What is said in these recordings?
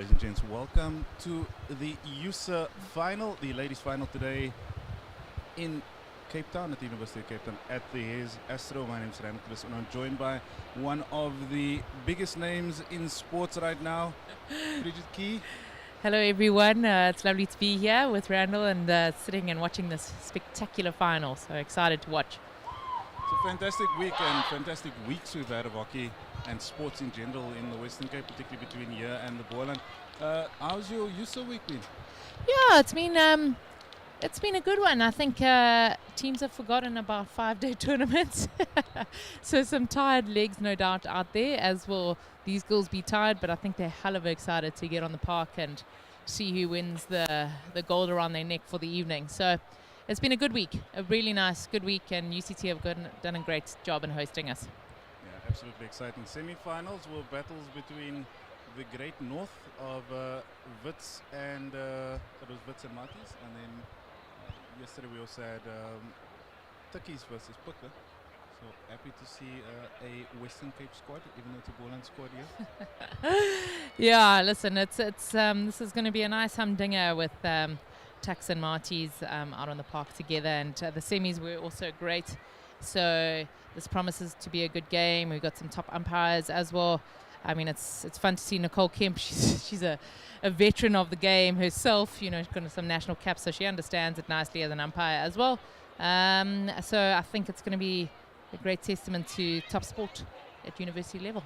Ladies and gents, welcome to the Ussa final, the ladies' final today in Cape Town, at the University of Cape Town, at the Hayes Astro. My name is Randall and I'm joined by one of the biggest names in sports right now, Bridget Key. Hello everyone, it's lovely to be here with Randall and sitting and watching this spectacular final, so excited to watch. It's a fantastic week and fantastic weeks we've had of hockey and sports in general in the Western Cape, particularly between here and the Boland. How's your Ussa week been? Yeah, it's been a good one. I think teams have forgotten about 5-day tournaments, so some tired legs no doubt out there, as will these girls be tired, but I think they're hell of excited to get on the park and see who wins the gold around their neck for the evening. So it's been a good week, a really nice, good week, and UCT have done a great job in hosting us. Yeah, absolutely exciting. Semi-finals were battles between the great north of Wits and it was Wits and Maties, and then yesterday we also had Tuks versus Pukker. So happy to see a Western Cape squad, even though it's a Boland squad here. Yeah, listen, it's this is going to be a nice humdinger with Tuks and Maties out on the park together, and the semis were also great. So this promises to be a good game. We've got some top umpires as well. I mean, it's fun to see Nicole Kemp. She's a veteran of the game herself. You know, she's got some national caps, so she understands it nicely as an umpire as well. So I think it's going to be a great testament to top sport at university level.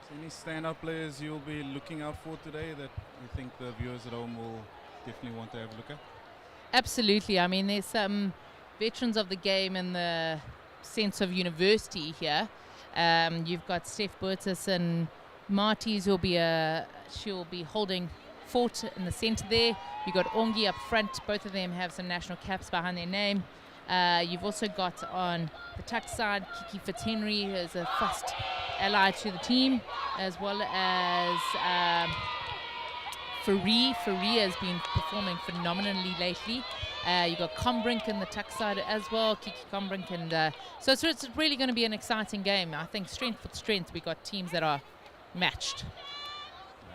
So any standout players you'll be looking out for today that you think the viewers at home will definitely want to have a look at? Absolutely. I mean, there's some veterans of the game in the sense of university here. You've got Steph Burtis and Marties she'll be holding fort in the centre there. You've got Ongi up front. Both of them have some national caps behind their name. You've also got on the Tuks side Kiki Fitzhenry, who is a fast ally to the team, as well as Farie. Farie has been performing phenomenally lately. You've got Combrink in the Tuks side as well, Kiki Combrink, and so it's really going to be an exciting game. I think strength for strength, we got teams that are matched.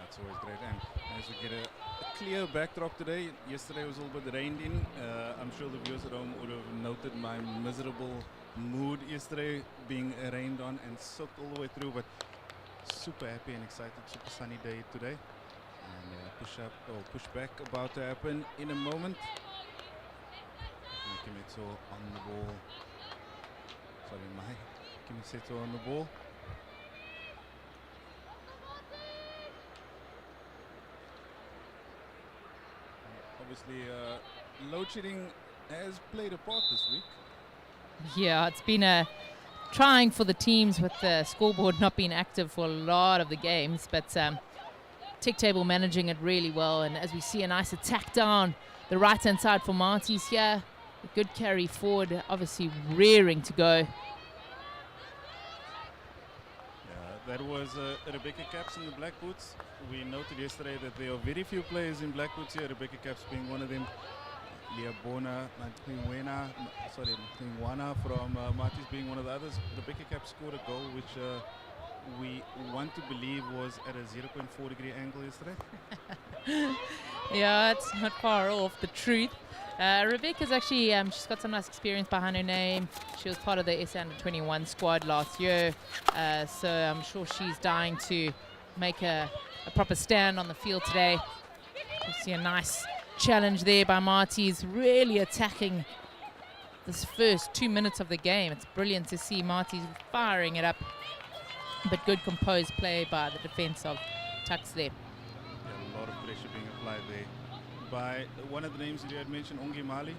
That's always great, and as we get a clear backdrop today, yesterday was a little bit rained in. I'm sure the viewers at home would have noted my miserable mood yesterday, being rained on and soaked all the way through, but super happy and excited, super sunny day today. And push back about to happen in a moment. Kimitso on the ball. Sorry, Kimitso on the ball. Obviously, load shedding has played a part this week. Yeah, it's been trying for the teams with the scoreboard not being active for a lot of the games, but Tech Table managing it really well. And as we see a nice attack down the right-hand side for Marties here, a good carry forward, obviously rearing to go. That was Rebecca Caps in the black boots. We noted yesterday that there are very few players in black boots here, Rebecca Caps being one of them. Liabona Mtingwana from Marties being one of the others. Rebecca Caps scored a goal which we want to believe was at a 0.4 degree angle yesterday. Yeah, it's not far off the truth. Rebecca's actually, she's got some nice experience behind her name. She was part of the S21 squad last year, so I'm sure she's dying to make a proper stand on the field today. You see a nice challenge there by Marties, really attacking this first 2 minutes of the game. It's brilliant to see Marties firing it up, but good composed play by the defense of Tuks there. Yeah, a lot of pressure being applied there by one of the names that you had mentioned, Ongi Mali.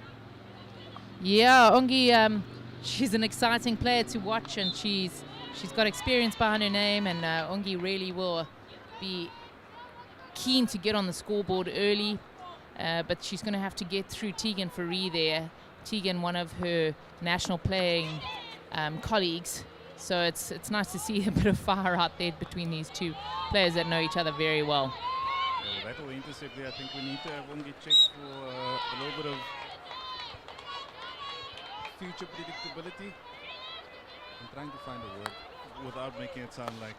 Yeah, Ongi, she's an exciting player to watch, and she's got experience behind her name, and Ongi really will be keen to get on the scoreboard early, but she's going to have to get through Tegan Farie there. Tegan, one of her national playing colleagues. So it's nice to see a bit of fire out there between these two players that know each other very well. Yeah, that will intercept there. I think we need to have Ongi checked for a little bit of future predictability. I'm trying to find a word without making it sound like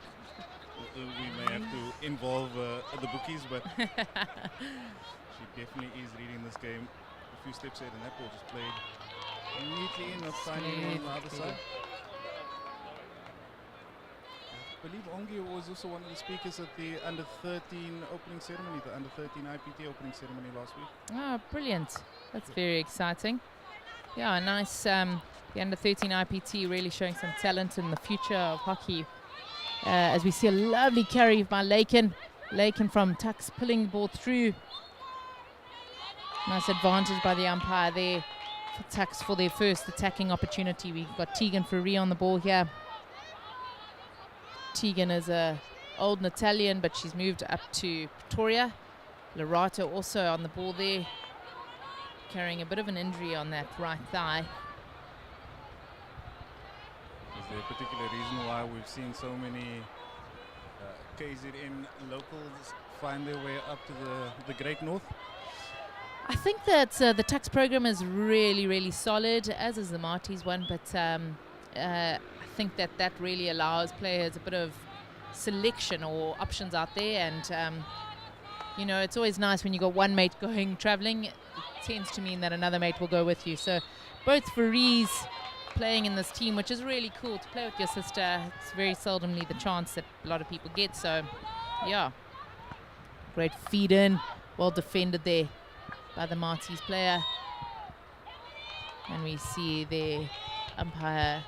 we may have to involve the bookies, but she definitely is reading this game a few steps ahead, and that ball just played neatly in, not finding on the other side. I believe Ongi was also one of the speakers at the under-13 opening ceremony, the under-13 IPT opening ceremony last week. Oh, brilliant. That's very exciting. Yeah, nice. The under-13 IPT really showing some talent in the future of hockey. As we see a lovely carry by Lakin. Lakin from Tuks pulling the ball through. Nice advantage by the umpire there for Tuks for their first attacking opportunity. We've got Tegan Ferree on the ball here. Tegan is a old Italian, but she's moved up to Pretoria. Lerato also on the ball there, carrying a bit of an injury on that right thigh. Is there a particular reason why we've seen so many KZN locals find their way up to the Great North? I think that the Tuks program is really, really solid, as is the Marties one, but I think that really allows players a bit of selection or options out there, and you know, it's always nice when you got one mate going traveling. It tends to mean that another mate will go with you. So both Ferrees playing in this team, which is really cool to play with your sister. It's very seldomly the chance that a lot of people get. So yeah, great feed in, well defended there by the Marties player, and we see the umpire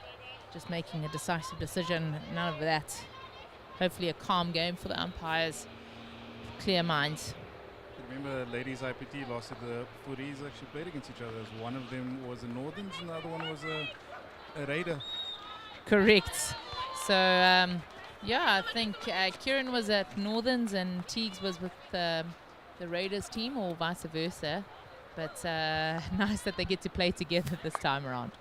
just making a decisive decision. None of that. Hopefully a calm game for the umpires. Clear minds. Remember, ladies IPT last year, the Furies actually played against each other. One of them was a Northerns and the other one was a Raider. Correct. So yeah, I think Kieran was at Northerns and Teagues was with the Raiders team, or vice versa. But nice that they get to play together this time around.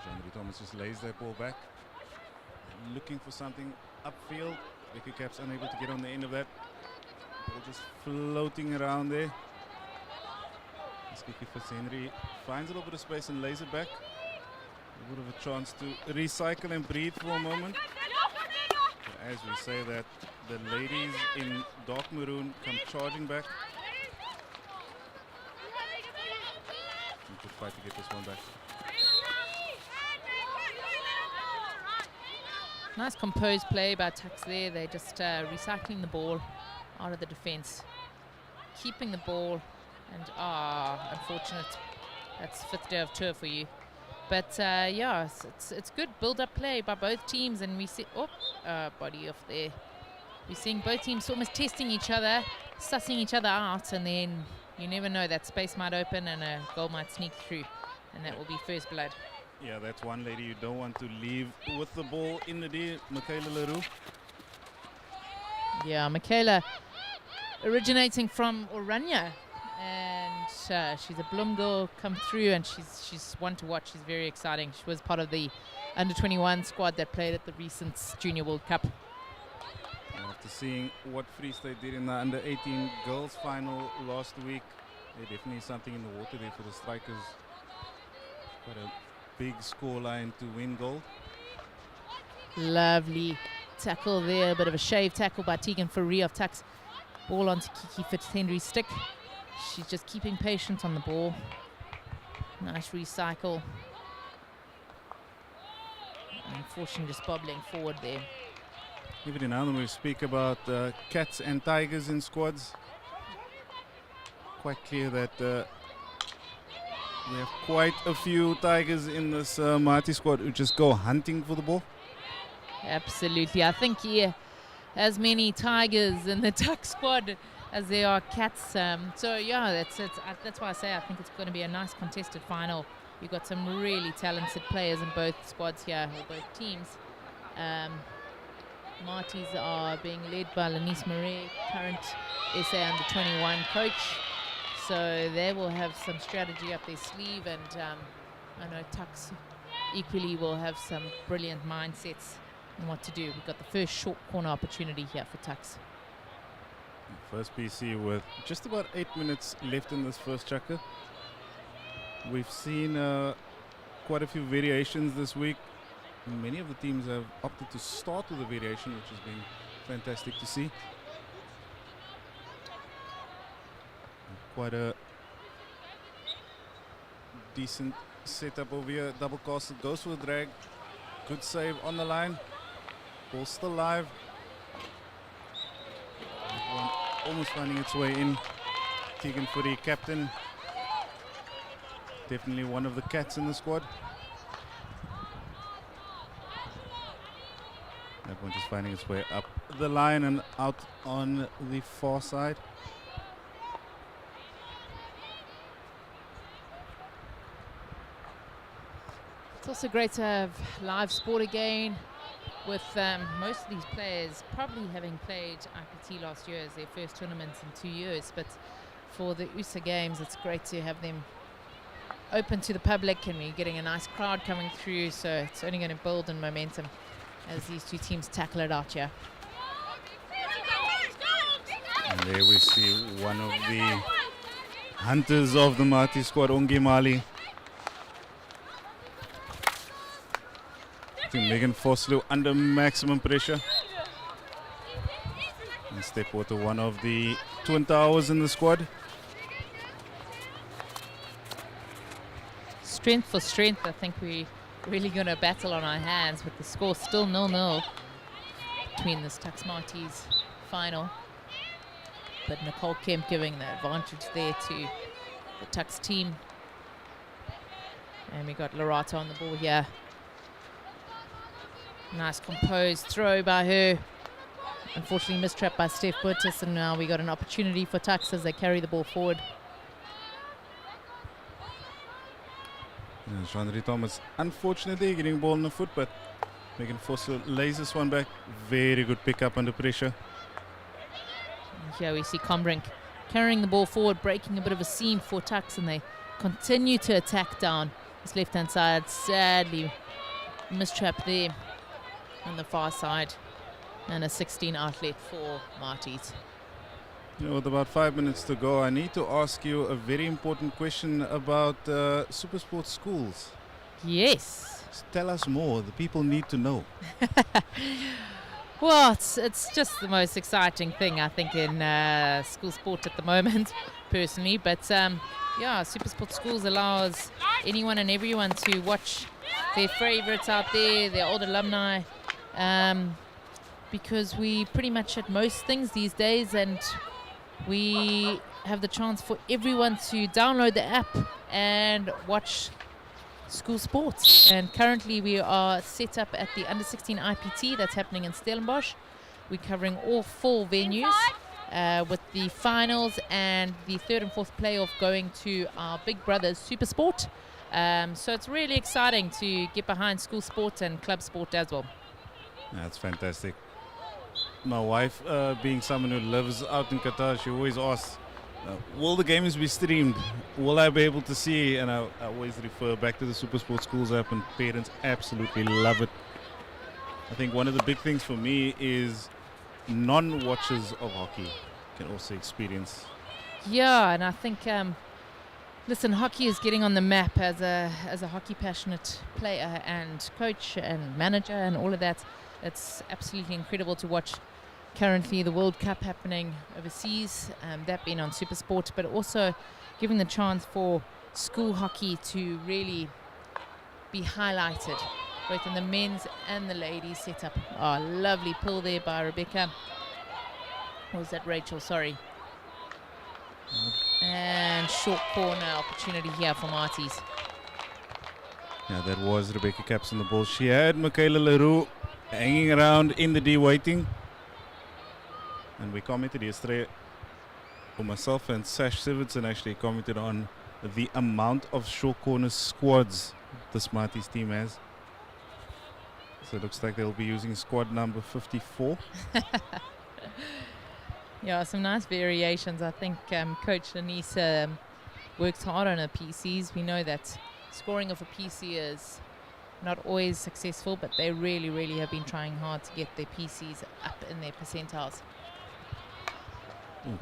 Jean-Marie Thomas just lays that ball back, looking for something upfield. Vicky Cap's unable to get on the end of that. Ball just floating around there. Kiki Fitzhenry finds a little bit of space and lays it back. A bit of a chance to recycle and breathe for a moment. But as we say that, the ladies in dark maroon come charging back. We could fight to get this one back. Nice composed play by Tuks there. They're just recycling the ball out of the defense, keeping the ball, and unfortunate. That's fifth day of tour for you. But yeah, it's good build-up play by both teams, and we see body off there. We're seeing both teams almost testing each other, sussing each other out, and then you never know, that space might open and a goal might sneak through, and that will be first blood. Yeah, that's one lady you don't want to leave with the ball in the D, Michaela Leroux. Yeah, Michaela originating from Oranje, and she's a Bloem girl come through, and she's one to watch. She's very exciting. She was part of the under-21 squad that played at the recent Junior World Cup. After seeing what Free State did in the under-18 girls final last week, there's definitely something in the water there for the strikers. Quite a big scoreline to win gold. Lovely tackle there, a bit of a shave tackle by Tegan Ferree of Tuks. Ball onto Kiki Fitzhenry's stick. She's just keeping patience on the ball. Nice recycle. Unfortunately, just bobbling forward there. Every now and then we speak about cats and tigers in squads. Quite clear that we have quite a few tigers in this Marty squad who just go hunting for the ball. Absolutely. I think as many tigers in the Tuks squad as there are cats. So yeah, that's why I say I think it's going to be a nice contested final. You've got some really talented players in both squads here, or both teams. Marties are being led by Lenice Marais, current SA under-21 coach. So they will have some strategy up their sleeve, and I know Tuks equally will have some brilliant mindsets on what to do. We've got the first short corner opportunity here for Tuks. First PC with just about 8 minutes left in this first chukka. We've seen quite a few variations this week. Many of the teams have opted to start with a variation, which has been fantastic to see. Quite a decent setup over here. Double castle goes for the drag. Good save on the line. Ball still live. One almost finding its way in. Tegan Footy, captain. Definitely one of the cats in the squad. That one just finding its way up the line and out on the far side. It's also great to have live sport again, with most of these players probably having played IPT last year as their first tournament in 2 years. But for the Ussa games, it's great to have them open to the public, and we're getting a nice crowd coming through. So it's only going to build in momentum as these two teams tackle it out here. And there we see one of the hunters of the Mati squad, Ungi Mali. Megan Vosloo under maximum pressure. And step water, one of the twin towers in the squad. Strength for strength. I think we're really going to battle on our hands with the score still 0-0 between this Tuks Marties final. But Nicole Kemp giving the advantage there to the Tuks team. And we got Lorata on the ball here. Nice composed throw by her. Unfortunately mistrapped by Steph Burtis, and now we got an opportunity for Tuks as they carry the ball forward. Chandri Thomas, unfortunately getting ball in the foot, but Megan Vosloo lays this one back. Very good pickup under pressure. And here we see Combrink carrying the ball forward, breaking a bit of a seam for Tuks, and they continue to attack down this left-hand side. Sadly mistrapped there on the far side, and a 16 outlet for Marties. You know, with about 5 minutes to go, I need to ask you a very important question about Supersport schools. Yes. Tell us more. The people need to know. Well, it's just the most exciting thing, I think, in school sport at the moment, personally. But yeah, Supersport schools allows anyone and everyone to watch their favorites out there, their old alumni, because we pretty much at most things these days, and we have the chance for everyone to download the app and watch school sports. And currently we are set up at the under 16 IPT that's happening in Stellenbosch. We're covering all 4 venues, with the finals and the 3rd and 4th playoff going to our big brothers Supersport. So it's really exciting to get behind school sport and club sport as well. That's fantastic. My wife, being someone who lives out in Qatar, she always asks, will the games be streamed? Will I be able to see? And I always refer back to the Supersport Schools app, and parents absolutely love it. I think one of the big things for me is non-watchers of hockey can also experience. Yeah, and I think, listen, hockey is getting on the map as a hockey passionate player and coach and manager and all of that. It's absolutely incredible to watch currently the World Cup happening overseas, that being on Supersport, but also giving the chance for school hockey to really be highlighted, both in the men's and the ladies setup. Oh, lovely pull there by Rebecca. Or was that Rachel? Sorry. And short corner opportunity here for Marties. Yeah, that was Rebecca Caps on the ball. She had Michaela Leroux hanging around in the D waiting. And we commented yesterday, for myself and Sash Sivertson actually commented on the amount of short corner squads the Smarties team has. So it looks like they'll be using squad number 54. Yeah, some nice variations. I think Coach Lanisa works hard on her PCs. We know that scoring of a PC is not always successful, but they really, really have been trying hard to get their PCs up in their percentiles.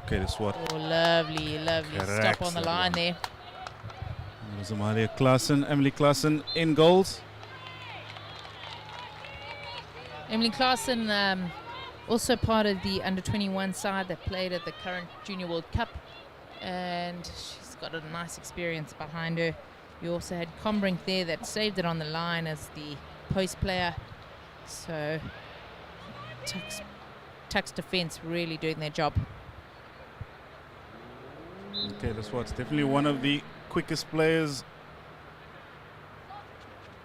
Okay, the SWAT. Oh, lovely, lovely stop on the line there. There's Amalia Klassen, Emily Klassen in goals. Emily Klaassen, also part of the under-21 side that played at the current Junior World Cup, and she's got a nice experience behind her. You also had Combrink there that saved it on the line as the post player. So Tuks defense really doing their job. Okay, this was definitely one of the quickest players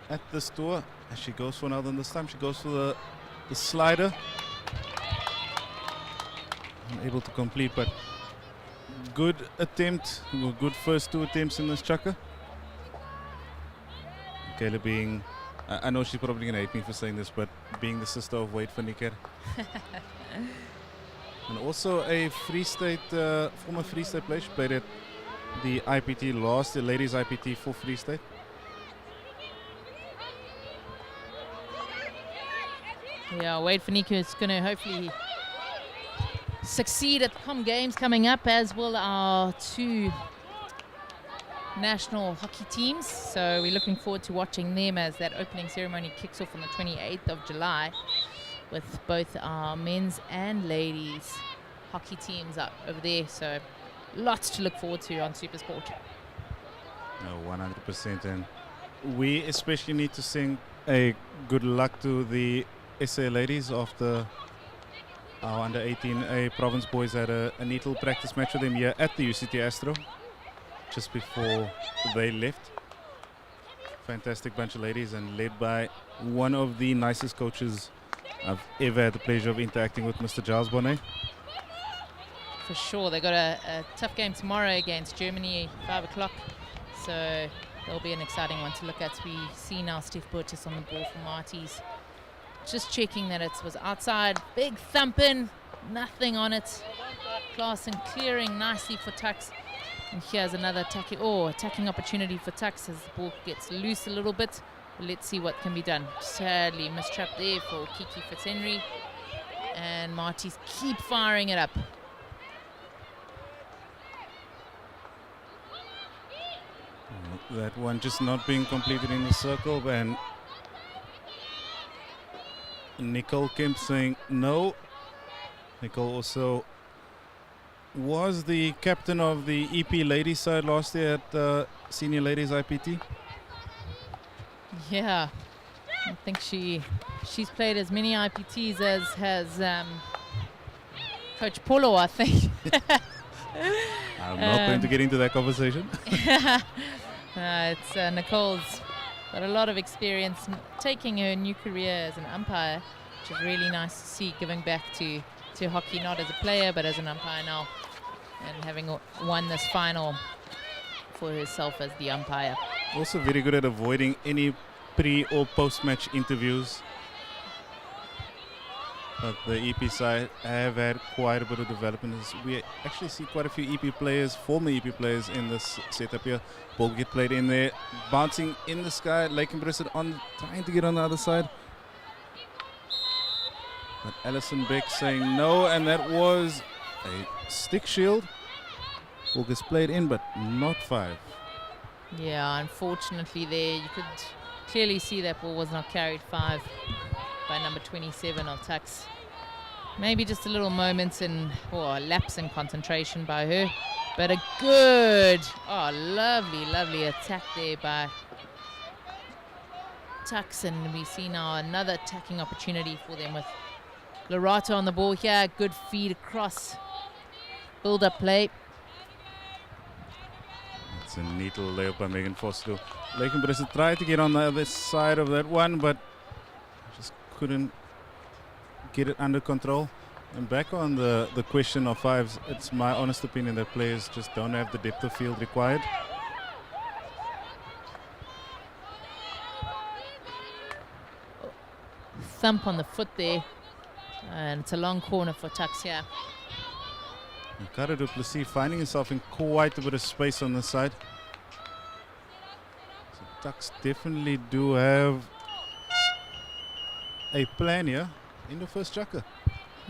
at this tour. As she goes for another, and this time she goes for the slider. Unable to complete, but good attempt. Good first 2 attempts in this chukker. Kayla being, I know she's probably going to hate me for saying this, but being the sister of Wade van Niekerk. And also a Free State, former Free State player. She played at the IPT last, the ladies IPT for Free State. Yeah, Wade van Niekerk is going to hopefully succeed at the Com Games coming up, as will our 2 national hockey teams. So we're looking forward to watching them as that opening ceremony kicks off on the 28th of July with both our men's and ladies hockey teams up over there. So lots to look forward to on SuperSport. No, 100%. And we especially need to sing a good luck to the SA ladies after our under 18A Province boys had a neat little practice match with them here at the UCT Astro just before they left. Fantastic bunch of ladies, and led by one of the nicest coaches I've ever had the pleasure of interacting with, Mr. Giles Bonnet. For sure, they've got a tough game tomorrow against Germany, 5 o'clock. So there'll be an exciting one to look at. We see now Steph Burtis on the ball for Marty's. Just checking that it was outside. Big thumping, nothing on it. Klaassen clearing nicely for Tuks. And here's another attacking opportunity for Tuks as the ball gets loose a little bit. Let's see what can be done. Sadly, mistrap there for Kiki Fitzhenry. And Marty's keep firing it up. That one just not being completed in the circle, and Nicole Kemp saying no. Nicole also was the captain of the EP ladies side last year at Senior Ladies IPT. Yeah, I think she's played as many IPTs as has Coach Polo, I think. I'm not going to get into that conversation. It's Nicole's got a lot of experience taking her new career as an umpire, which is really nice to see, giving back to hockey, not as a player but as an umpire now, and having won this final for herself as the umpire. Also very good at avoiding any pre or post-match interviews. But the EP side have had quite a bit of development. We actually see quite a few EP players, former EP players in this setup here. Ball get played in there, bouncing in the sky. Laken Brissett on, trying to get on the other side. But Alison Beck saying no, and that was a stick shield. Ball gets played in, but not 5. Yeah, unfortunately there, you could clearly see that ball was not carried 5 by number 27 of Tuks. Maybe just a little moment a lapse in concentration by her. But a good, lovely attack there by Tuks. And we see now another attacking opportunity for them with Lorato on the ball here. Good feed across. Build-up play. It's a neat little layup by Megan Foster. Laken Brissett tried to get on the other side of that one, but just couldn't get it under control. And back on the question of 5s, it's my honest opinion that players just don't have the depth of field required. Thump on the foot there, and it's a long corner for Tuks here. Cara du Plessis finding himself in quite a bit of space on the side. So Tuks definitely do have a plan here in the first chukker.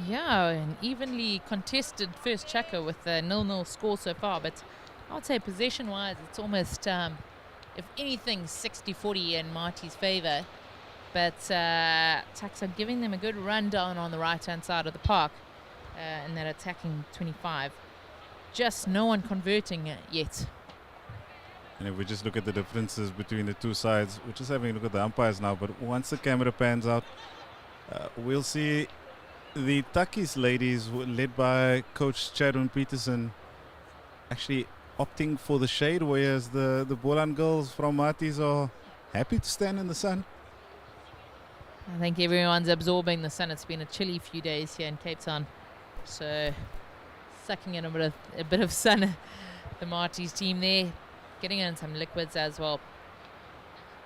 Yeah, an evenly contested first chukker with a 0-0 score so far, but I would say possession-wise it's almost, if anything, 60-40 in Marty's favour. But Tuks are giving them a good rundown on the right-hand side of the park in that attacking 25. Just no one converting yet. And if we just look at the differences between the two sides, we're just having a look at the umpires now, but once the camera pans out, we'll see the Takis ladies, led by Coach Chadwin Peterson, actually opting for the shade, whereas the Boland girls from Matis are happy to stand in the sun. I think everyone's absorbing the sun. It's been a chilly few days here in Cape Town, so sucking in a bit of sun. The Matis team there, getting in some liquids as well.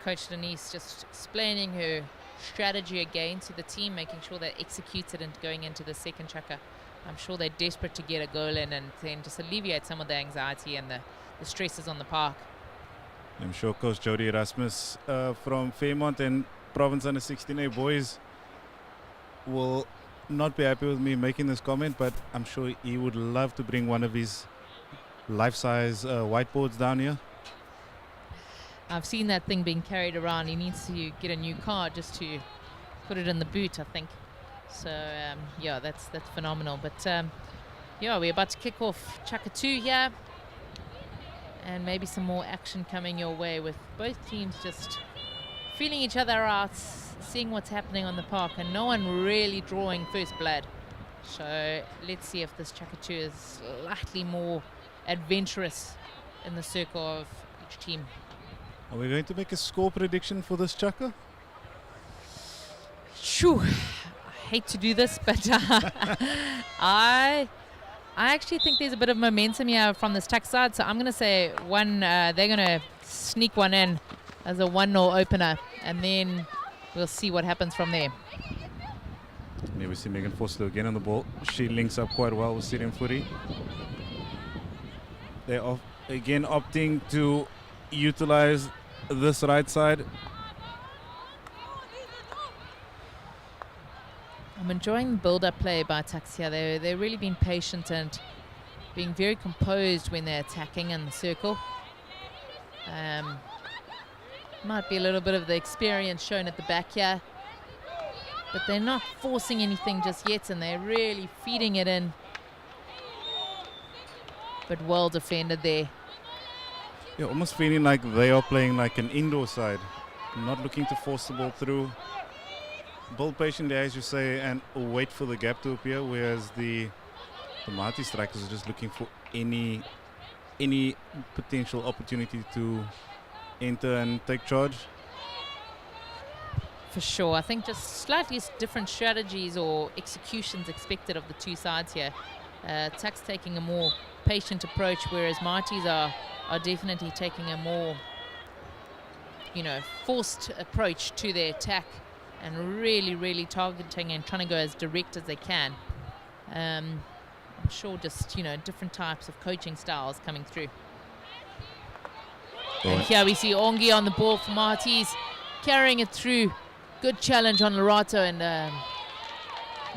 Coach Denise just explaining her strategy again to the team, making sure they execute it and going into the second chukka. I'm sure they're desperate to get a goal in and then just alleviate some of the anxiety and the stresses on the park. I'm sure Coach Jody Erasmus from Fairmont and Province Under 16A boys will not be happy with me making this comment, but I'm sure he would love to bring one of his life-size whiteboards down here. I've seen that thing being carried around. He needs to get a new car just to put it in the boot, I think. So yeah, that's phenomenal. But yeah, we're about to kick off Chukka 2 here, and maybe some more action coming your way with both teams just feeling each other out, seeing what's happening on the park, and no one really drawing first blood. So let's see if this Chukka 2 is slightly more adventurous in the circle of each team. Are we going to make a score prediction for this Chukka? Shoo! I hate to do this, but I actually think there's a bit of momentum here from this Tuks side, so I'm going to say they're going to sneak one in as a 1-0 opener, and then we'll see what happens from there. Here we see Megan Forster again on the ball. She links up quite well with Sirian Furi. They're again opting to utilize this right side. I'm enjoying the build-up play by Tuks here. They're really being patient and being very composed when they're attacking in the circle. Might be a little bit of the experience shown at the back here, but they're not forcing anything just yet, and they're really feeding it in. But well defended there. Yeah, almost feeling like they are playing like an indoor side, not looking to force the ball through. Build patiently, as you say, and wait for the gap to appear, whereas the Mati strikers are just looking for any potential opportunity to enter and take charge. For sure. I think just slightly different strategies or executions expected of the two sides here. Tuks taking a more patient approach, whereas Matis are definitely taking a more, forced approach to their attack and really targeting and trying to go as direct as they can. I'm sure just, different types of coaching styles coming through. And here we see Ongi on the ball for Matis, carrying it through. Good challenge on Lorato, and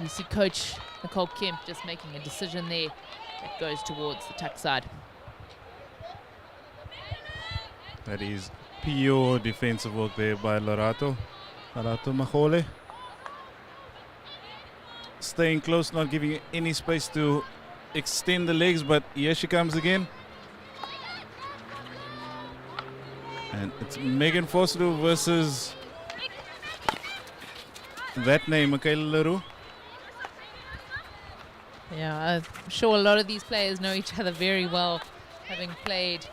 we see Coach Nicole Kemp just making a decision there that goes towards the Tuks side. That is pure defensive work there by Lorato Mahole. Staying close, not giving any space to extend the legs, but here she comes again. And it's Megan Forster versus that name, Michaela Leroux. Yeah, I'm sure a lot of these players know each other very well, having played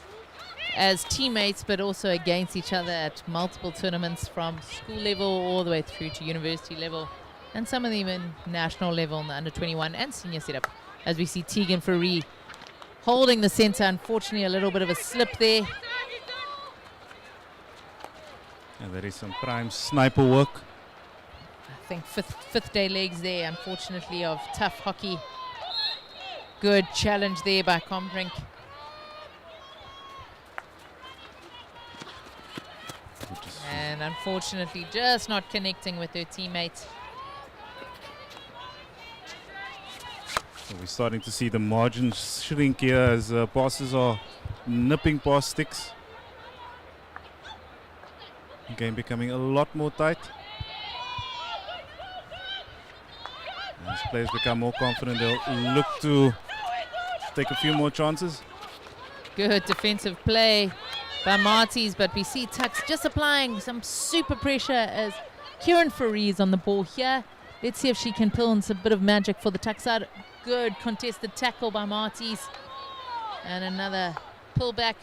as teammates but also against each other at multiple tournaments from school level all the way through to university level, and some of them even national level in the under 21 and senior setup. As we see Tegan Faree holding the center, unfortunately a little bit of a slip there. And there is some prime sniper work. I think fifth day legs there, unfortunately, of tough hockey. Good challenge there by Combrink. And unfortunately just not connecting with her teammates. So we're starting to see the margins shrink here as passes are nipping past sticks. Game becoming a lot more tight. As players become more confident, they'll look to take a few more chances. Good defensive play by Marties, but we see Tuks just applying some super pressure as Kieran Fourie is on the ball here. Let's see if she can pull in some bit of magic for the Tuks side. Good contested tackle by Marties. And another pullback.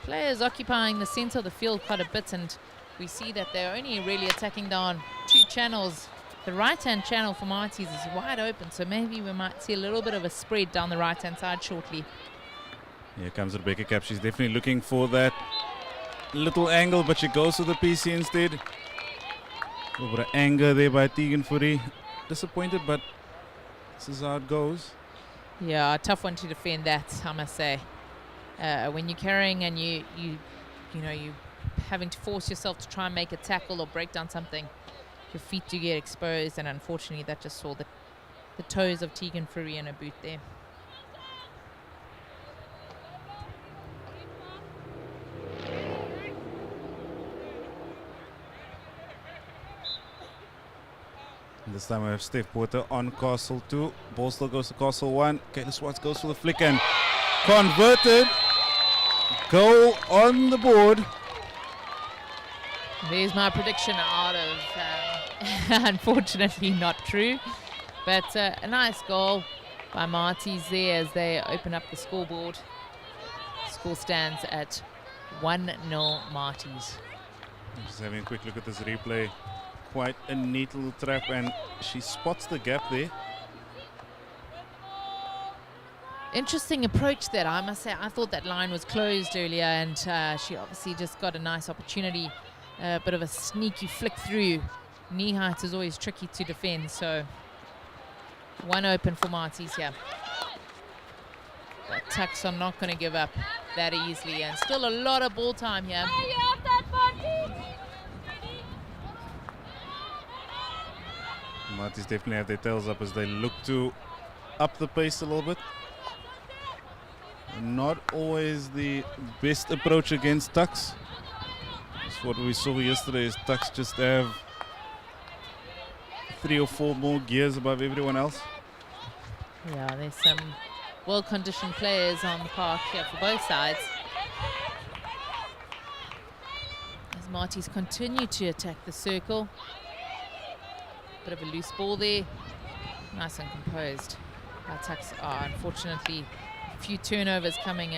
Players occupying the centre of the field quite a bit, and we see that they're only really attacking down two channels. The right-hand channel for Marties is wide open, so maybe we might see a little bit of a spread down the right-hand side shortly. Here comes Rebecca Cap. She's definitely looking for that little angle, but she goes to the PC instead. A little bit of anger there by Tegan Fourie. Disappointed, but this is how it goes. Yeah, a tough one to defend that, I must say. When you're carrying and you having to force yourself to try and make a tackle or break down something, your feet do get exposed, and unfortunately that just saw the toes of Tegan Fourie in her boot there. This time we have Steph Porter on Castle 2. Ball still goes to Castle 1. Kayla Swartz goes for the flick and converted. Goal on the board. There's my prediction out of, unfortunately not true, but a nice goal by Marties there as they open up the scoreboard. Score stands at 1-0 Marties. Just having a quick look at this replay. Quite a neat little trap, and she spots the gap there. Interesting approach there, I must say. I thought that line was closed earlier, and she obviously just got a nice opportunity. A bit of a sneaky flick through. Knee height is always tricky to defend, so one open for Marties here. But Tuks are not going to give up that easily, and still a lot of ball time here. Marties definitely have their tails up as they look to up the pace a little bit. Not always the best approach against Tuks. That's what we saw yesterday, is Tuks just have 3 or 4 more gears above everyone else. Yeah, there's some well-conditioned players on the park here for both sides. As Marties continue to attack the circle. Bit of a loose ball there. Nice and composed. Tuks are unfortunately a few turnovers coming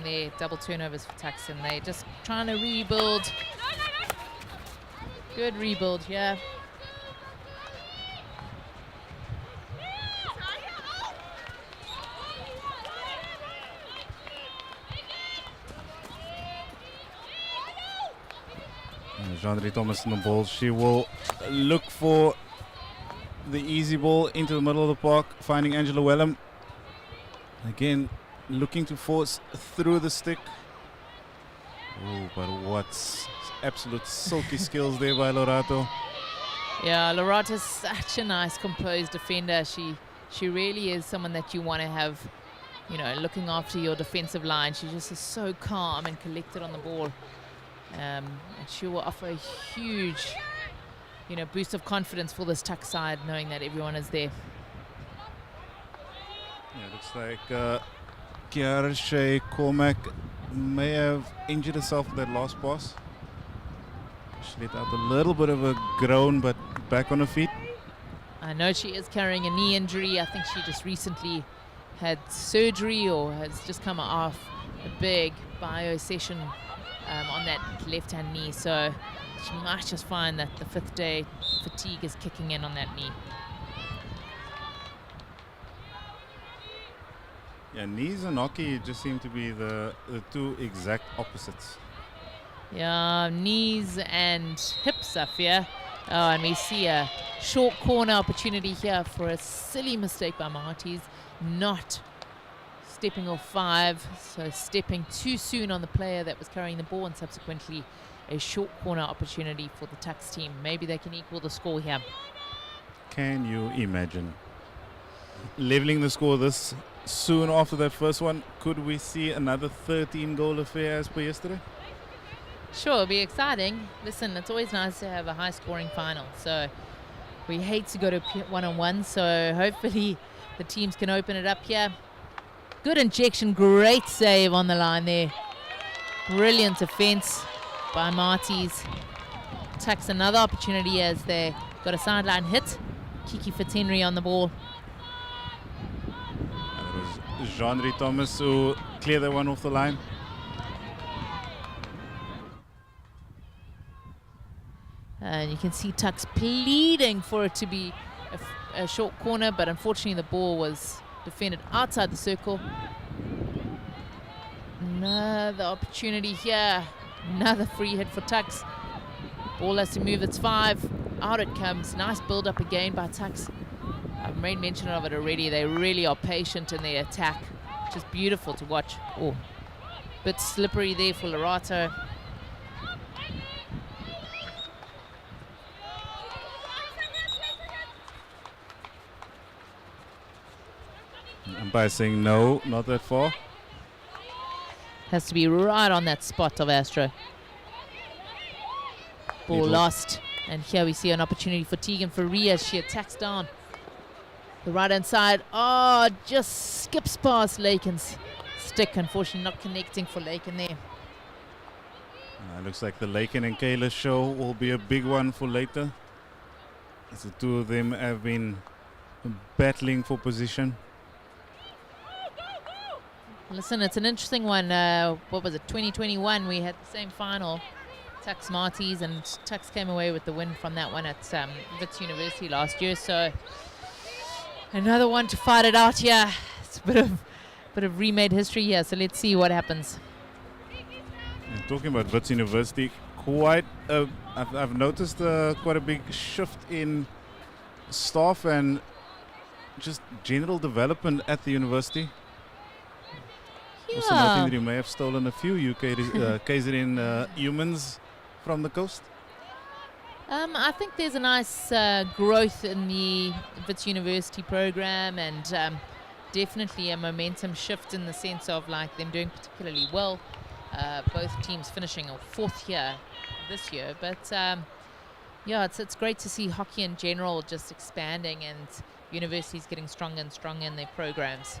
there, double turnovers for Tuks, and they're just trying to rebuild. Good rebuild, yeah. Jean-Marie Thomas on the ball. She will look for the easy ball into the middle of the park, finding Angela Wellham. Again, looking to force through the stick. Oh, but what's absolute silky skills there by Lorato. Yeah, Lorata's such a nice composed defender. She really is someone that you want to have, looking after your defensive line. She just is so calm and collected on the ball. And she will offer a huge, boost of confidence for this Tuks side, knowing that everyone is there. Yeah, looks like Kiara Shea Cormac may have injured herself with that last pass. She let out a little bit of a groan, but back on her feet. I know she is carrying a knee injury. I think she just recently had surgery or has just come off a big bio session on that left-hand knee, so she might just find that the 5th day fatigue is kicking in on that knee. Yeah, knees and hockey just seem to be the two exact opposites. Yeah, knees and hips are fair. Oh, and we see a short corner opportunity here for a silly mistake by Marties, not stepping off 5, so stepping too soon on the player that was carrying the ball, and subsequently a short corner opportunity for the Tuks team. Maybe they can equal the score here. Can you imagine leveling the score this soon after that first one? Could we see another 13-goal affair as per yesterday? Sure, it'll be exciting. Listen, it's always nice to have a high-scoring final. So we hate to go to one-on-one. So hopefully the teams can open it up here. Good injection, great save on the line there. Brilliant defense by Marties. Tuks another opportunity as they got a sideline hit. Kiki Fitzhenry on the ball. And it was Jean-Rie Thomas who cleared that one off the line. And you can see Tuks pleading for it to be a short corner, but unfortunately the ball was defended outside the circle. Another opportunity here. Another free hit for Tuks. Ball has to move, it's 5. Out it comes. Nice build up again by Tuks. I've made mention of it already. They really are patient in their attack, which is beautiful to watch. Oh, bit slippery there for Lorato. Umpire saying no, not that far. Has to be right on that spot of Astro. Ball lost. And here we see an opportunity for Tegan Faria as she attacks down the right hand side. Oh, just skips past Laken's stick. Unfortunately not connecting for Laken there. Looks like the Laken and Kayla show will be a big one for later, as the two of them have been battling for position. Listen, it's an interesting one. What was it, 2021? We had the same final, Tuks Marties, and Tuks came away with the win from that one at Wits University last year. So another one to fight it out here. It's a bit of remade history here. So let's see what happens. And talking about Wits University, I've noticed quite a big shift in staff and just general development at the university. Also noting that you may have stolen a few KZN humans from the coast. I think there's a nice growth in the Wits University program, and definitely a momentum shift in the sense of like them doing particularly well. Both teams finishing 4th here this year, but yeah, it's great to see hockey in general just expanding and universities getting stronger and stronger in their programs.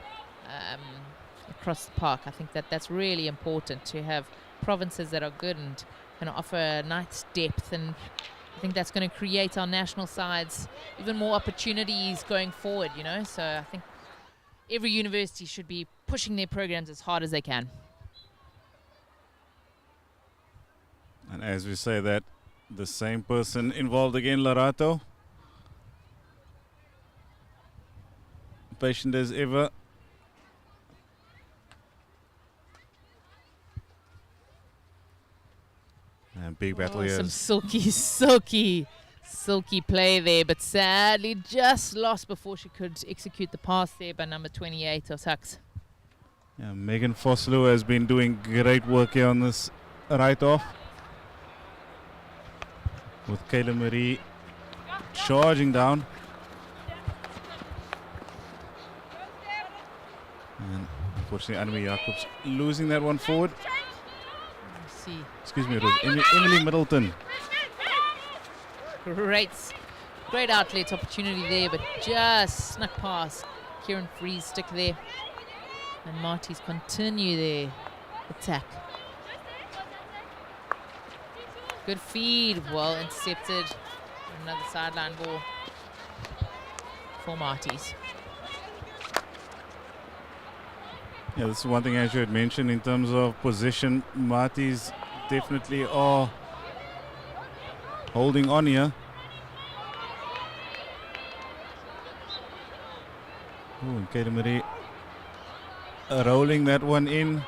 Across the park. I think that's really important to have provinces that are good and can offer a nice depth, and I think that's going to create our national sides even more opportunities going forward, you know. So I think every university should be pushing their programs as hard as they can. And as we say that, the same person involved again, Lorato. Patient as ever. And big battle here. Some silky play there, but sadly just lost before she could execute the pass there by number 28 of Tuks. Yeah, Megan Vosloo has been doing great work here on this right-off. With Kayla Marie charging down. And unfortunately, Annemie Jacobs losing that one forward. Excuse me, it was Emily Middleton. Great outlet opportunity there, but just snuck past Kieran Free's stick there. And Marties continue their attack. Good feed, well intercepted. Another sideline ball for Marties. Yeah, this is one thing as you had mentioned in terms of position. Marties definitely are holding on here. Oh, and Kayla Marie rolling that one in.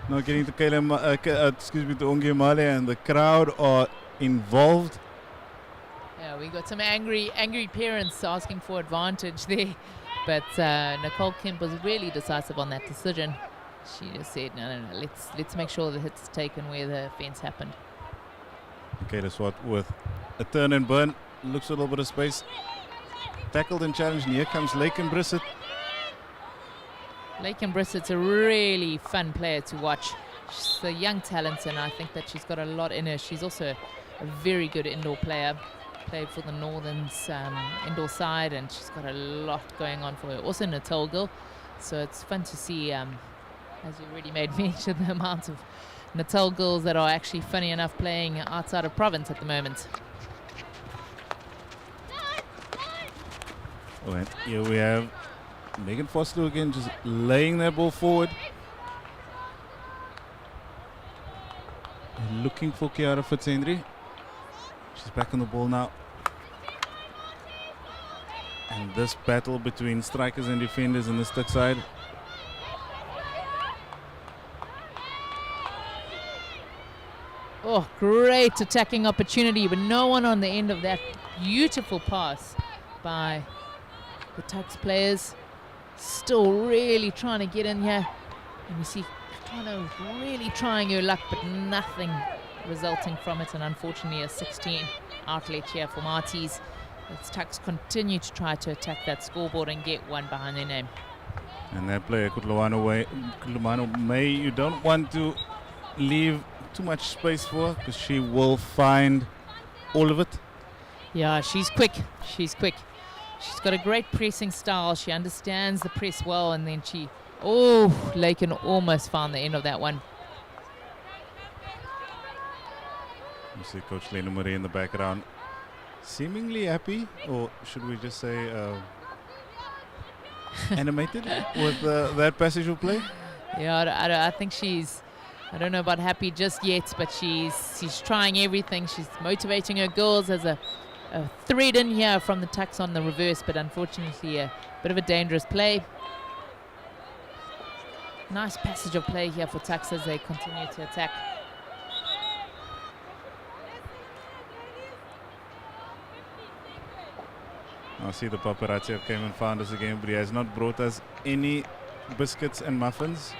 Now getting to to Onge Male, and the crowd are involved. Yeah, we got some angry parents asking for advantage there. But Nicole Kemp was really decisive on that decision. She just said, no, let's make sure the hit's taken where the offense happened. Okay, that's what with a turn and burn. Looks a little bit of space. Tackled and challenged, and here comes Laken Brissett. Laken Brissett's a really fun player to watch. She's a young talent, and I think that she's got a lot in her. She's also a very good indoor player. Played for the Northerns indoor side, and she's got a lot going on for her. Also a Natal girl, so it's fun to see, as you already made mention, the amount of Natal girls that are actually, funny enough, playing outside of province at the moment. Oh, and here we have Megan Foster again, just laying that ball forward. And looking for Kiara Fitzhenry. She's back on the ball now. And this battle between strikers and defenders in the Tuks side. Oh, great attacking opportunity, but no one on the end of that beautiful pass by the Tuks players. Still really trying to get in here. And you see kind of really trying your luck, but nothing resulting from it. And unfortunately a 16 outlet here for Marties. As Tuks continue to try to attack that scoreboard and get one behind their name. And that player, Kutlumano May, you don't want to leave too much space for her, because she will find all of it. Yeah, she's quick. She's quick. She's got a great pressing style. She understands the press well, and then she... Oh, Lakin almost found the end of that one. You see Coach Lena Marie in the background, seemingly happy, or should we just say animated with that passage of play? Yeah, I think she's... I don't know about happy just yet, but she's trying everything. She's motivating her girls. As a thread in here from the Tuks on the reverse, but unfortunately a bit of a dangerous play. Nice passage of play here for Tuks as they continue to attack. I see the paparazzi have came and found us again, but he has not brought us any biscuits and muffins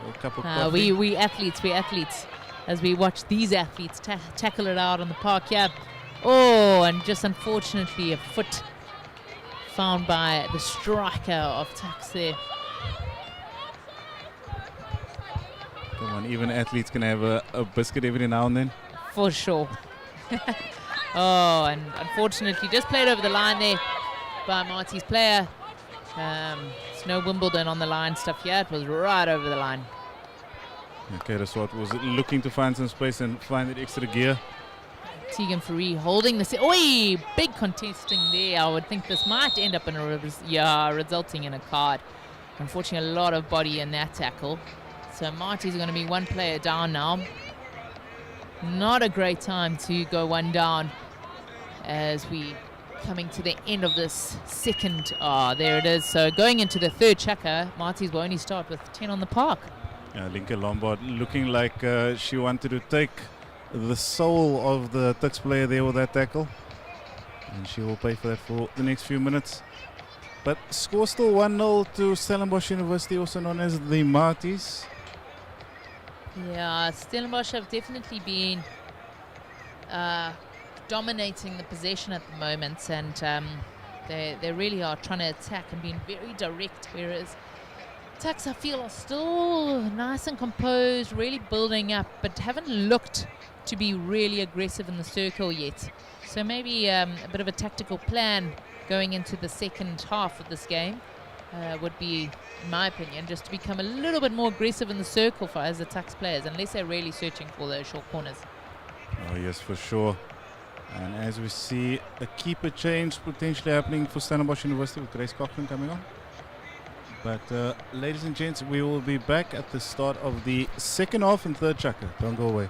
or a cup of coffee. We athletes. As we watch these athletes tackle it out on the park here. Oh, and just unfortunately a foot found by the striker of Tuks there. Come on, even athletes can have a biscuit every now and then. For sure. Oh, and unfortunately just played over the line there by Marty's player. It's no Wimbledon on the line stuff here. It was right over the line. Okay, the SWAT was looking to find some space and find that extra gear. Tegan Faree holding the... Oi! Big contesting there. I would think this might end up in resulting in a card. Unfortunately, a lot of body in that tackle. So Marty's going to be one player down now. Not a great time to go one down as we coming to the end of this second. Oh, there it is. So going into the third checker, Marty's will only start with 10 on the park. Lincoln Lombard looking like she wanted to take the soul of the Tuks player there with that tackle. And she will pay for that for the next few minutes. But score still 1-0 to Stellenbosch University, also known as the Marties. Yeah, Stellenbosch have definitely been dominating the possession at the moment, and they really are trying to attack and being very direct, whereas Tuks, I feel, are still nice and composed, really building up, but haven't looked to be really aggressive in the circle yet. So maybe a bit of a tactical plan going into the second half of this game would be, in my opinion, just to become a little bit more aggressive in the circle for as the Tuks players, unless they're really searching for those short corners. Oh yes, for sure. And as we see a keeper change potentially happening for Stellenbosch University with Grace Cochran coming on. But ladies and gents, we will be back at the start of the second half and third chaka. Don't go away.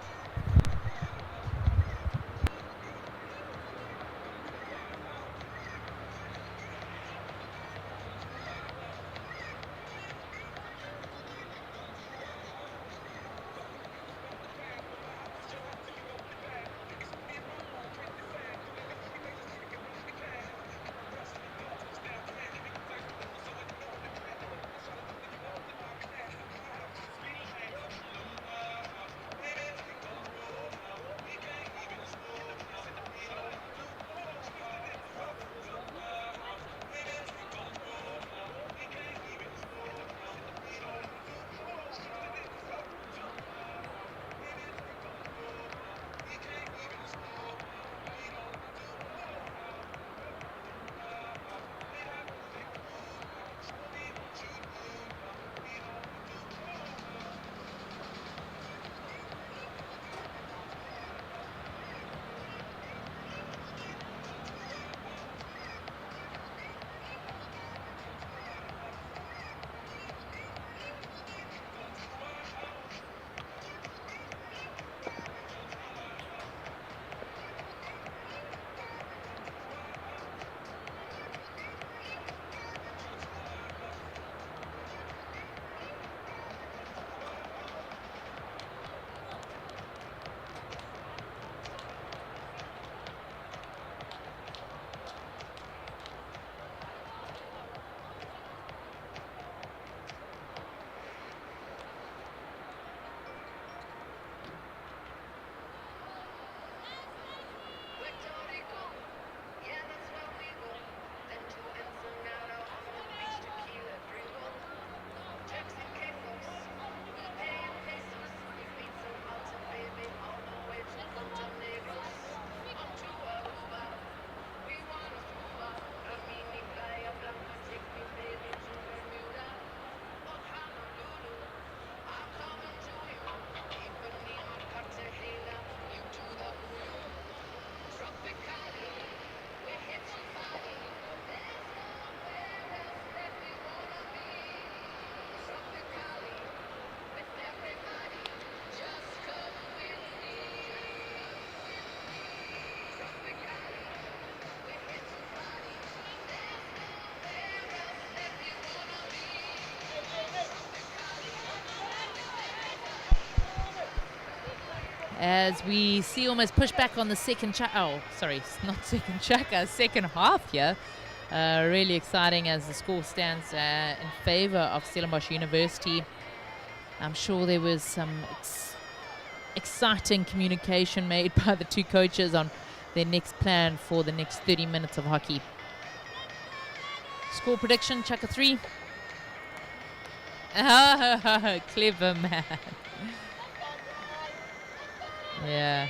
as we see almost push back on the second not second chukka, second half here. Really exciting as the score stands in favor of Stellenbosch University. I'm sure there was some exciting communication made by the two coaches on their next plan for the next 30 minutes of hockey. Score prediction, chukka 3. Oh, clever man. Yeah.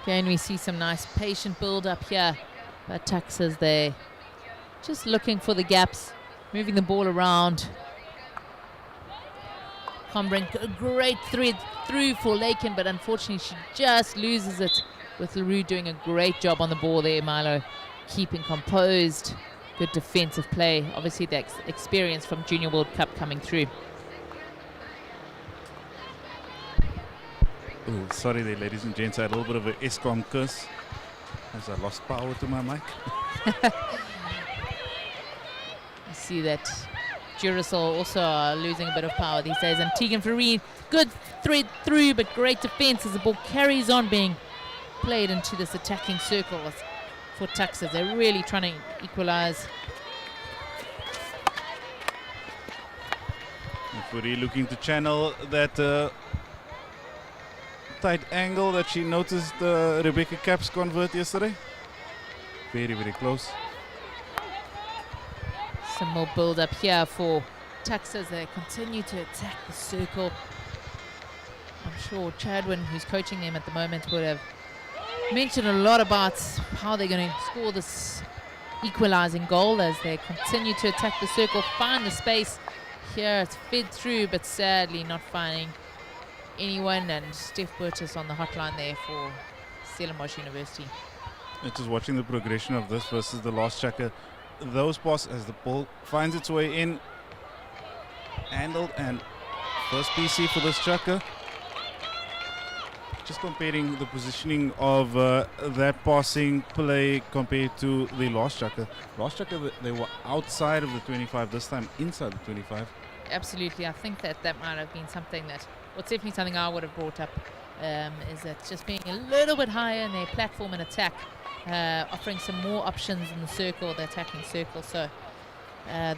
Again, we see some nice patient build up here. But Tuks is there, just looking for the gaps, moving the ball around. Combrink, a great thread through for Lakin, but unfortunately she just loses it, with LaRue doing a great job on the ball there. Milo keeping composed, good defensive play. Obviously the experience from Junior World Cup coming through. Ooh, sorry there, ladies and gents. I had a little bit of an ESCOM curse as I lost power to my mic. You see that Duracell also are losing a bit of power these days. And Tegan Faree, good thread through, but great defense as the ball carries on being played into this attacking circle for Tuks as they're really trying to equalize. Faree looking to channel that tight angle that she noticed Rebecca Caps convert yesterday. Very, very close. Some more build up here for Tuks as they continue to attack the circle. I'm sure Chadwin, who's coaching them at the moment, would have mentioned a lot about how they're going to score this equalizing goal as they continue to attack the circle, find the space. Here it's fed through, but sadly not finding anyone, and Steph Burtis on the hotline there for Stellenbosch University. Just watching the progression of this versus the last chukka. Those passes as the ball finds its way in, handled, and first PC for this chukka. Just comparing the positioning of that passing play compared to the last chukka. Last chukka, they were outside of the 25, this time inside the 25. Absolutely, I think that might have been something that, well, it's definitely something I would have brought up, is that just being a little bit higher in their platform and attack, offering some more options in the circle, the attacking circle. So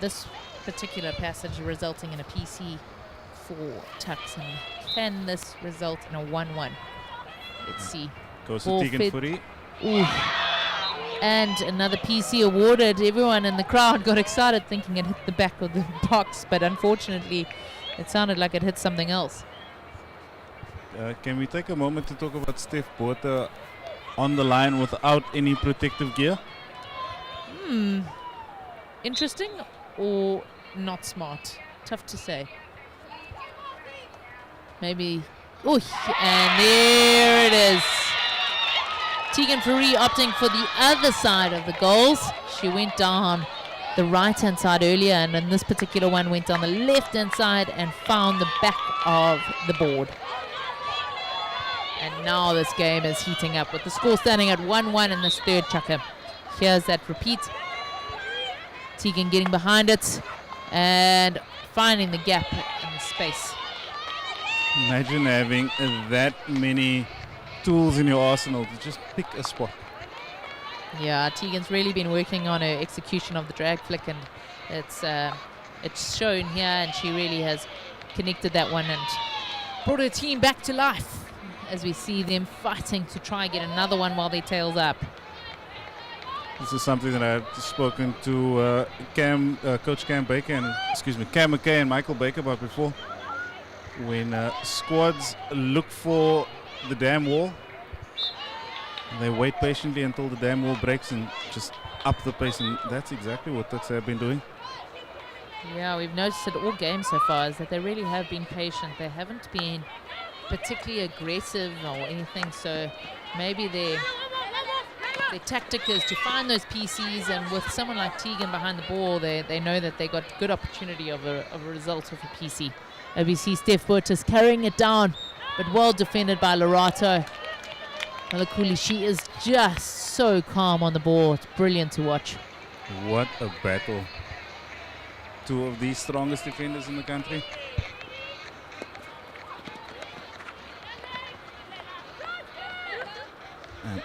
this particular passage resulting in a PC for Tuks, and can this result in a 1-1? Let's see. Goes to Tegan Faree. And another PC awarded. Everyone in the crowd got excited thinking it hit the back of the box, but unfortunately it sounded like it hit something else. Can we take a moment to talk about Steph Botha on the line without any protective gear? Interesting or not smart? Tough to say. Maybe. And there it is. Tegan Faree opting for the other side of the goals. She went down the right-hand side earlier, and in this particular one went down the left-hand side and found the back of the board. And now this game is heating up with the score standing at 1-1 in this third chukka. Here's that repeat. Tegan getting behind it and finding the gap in the space. Imagine having that many tools in your arsenal to just pick a spot. Yeah, Tegan's really been working on her execution of the drag flick, and it's shown here, and she really has connected that one and brought her team back to life as we see them fighting to try and get another one while their tail's up. This is something that I've spoken to Coach Cam McKay and Michael Baker about before. When squads look for the dam wall, they wait patiently until the dam wall breaks and just up the pace, and that's exactly what Tuks have been doing. Yeah, we've noticed it all game so far, is that they really have been patient. They haven't been particularly aggressive or anything, so maybe their tactic is to find those PCs, and with someone like Tegan behind the ball, they know that they got good opportunity of a result with a PC. And we see Steph Burtis carrying it down, but well defended by Lorato. Malakuli, she is just so calm on the ball. It's brilliant to watch. What a battle. Two of the strongest defenders in the country. And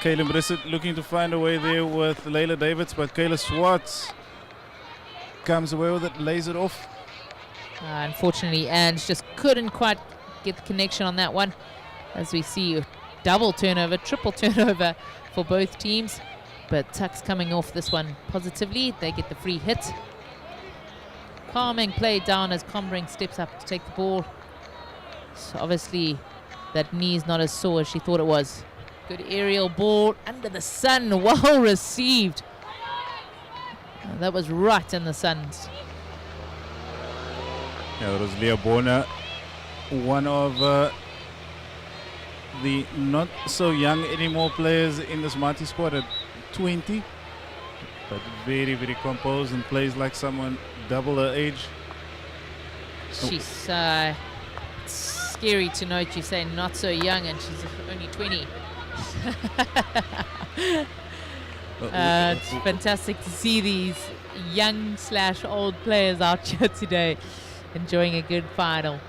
Kayla Brissett looking to find a way there with Layla Davids, but Kayla Swartz comes away with it, lays it off. Unfortunately, Ange just couldn't quite get the connection on that one. As we see double turnover, triple turnover for both teams. But Tuks coming off this one positively. They get the free hit. Calming play down as Combring steps up to take the ball. So obviously that knee's not as sore as she thought it was. Good aerial ball under the sun, well received. That was right in the sun. Yeah, that was Leah Bonner, one of the not so young anymore players in this Marty squad at 20, but very, very composed and plays like someone double her age. She's scary to note you say not so young and she's only 20. It's fantastic to see these young/old players out here today enjoying a good final.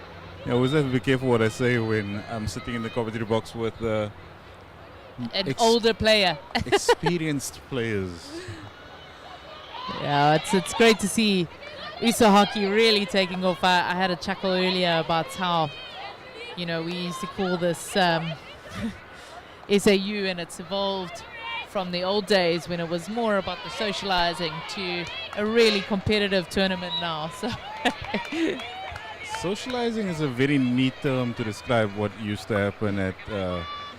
Yeah, I always have to be careful what I say when I'm sitting in the commentary box with an older player. Experienced players. Yeah, it's great to see Ussa hockey really taking off. I had a chuckle earlier about how, we used to call this SAU, and it's evolved from the old days when it was more about the socializing to a really competitive tournament now. So socializing is a very neat term to describe what used to happen at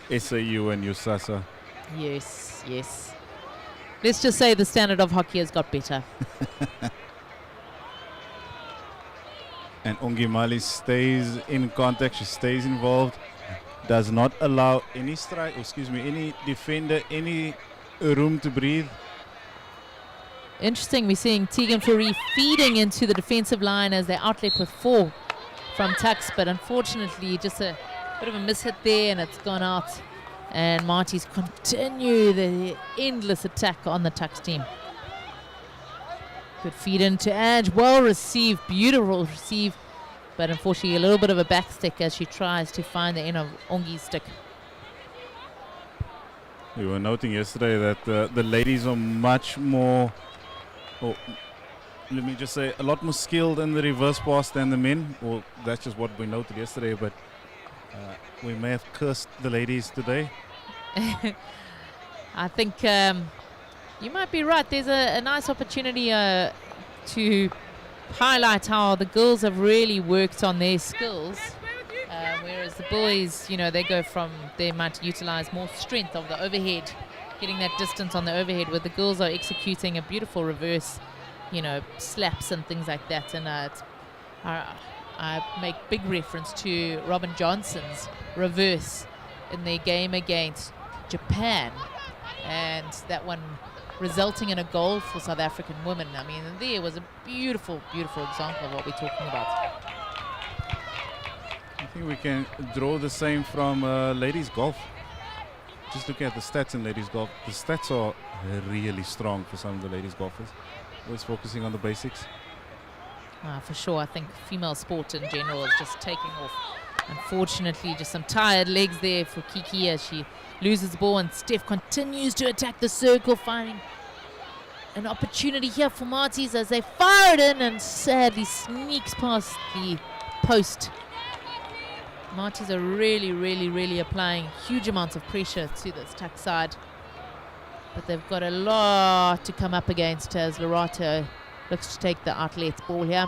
SAU and USASA. Yes. Let's just say the standard of hockey has got better. And Ongimali stays in contact, she stays involved, does not allow any any defender any room to breathe. Interesting, we're seeing Tegan Fourie feeding into the defensive line as they outlet with 4 from Tuks, but unfortunately just a bit of a mishit there and it's gone out. And Marty's continue the endless attack on the Tuks team. Good feed into Ange, well received, beautiful receive, but unfortunately a little bit of a back stick as she tries to find the end of Ongi's stick. We were noting yesterday that the ladies are much more, let me just say, a lot more skilled in the reverse pass than the men. Well, that's just what we noted yesterday, but we may have cursed the ladies today. I think you might be right. There's a nice opportunity to highlight how the girls have really worked on their skills, whereas the boys, they might utilize more strength of the overhead, getting that distance on the overhead, where the girls are executing a beautiful reverse, slaps and things like that. And I make big reference to Robin Johnson's reverse in their game against Japan, and that one resulting in a goal for South African women. I mean, there was a beautiful, beautiful example of what we're talking about. I think we can draw the same from ladies golf. Just looking at the stats in ladies golf, the stats are really strong for some of the ladies golfers. Always focusing on the basics. For sure, I think female sport in general is just taking off. Unfortunately, just some tired legs there for Kiki as she loses the ball, and Steph continues to attack the circle, finding an opportunity here for Marties as they fire it in and sadly sneaks past the post. Marties are really, really, really applying huge amounts of pressure to this Tuks side, but they've got a lot to come up against as Lorato looks to take the outlet ball here.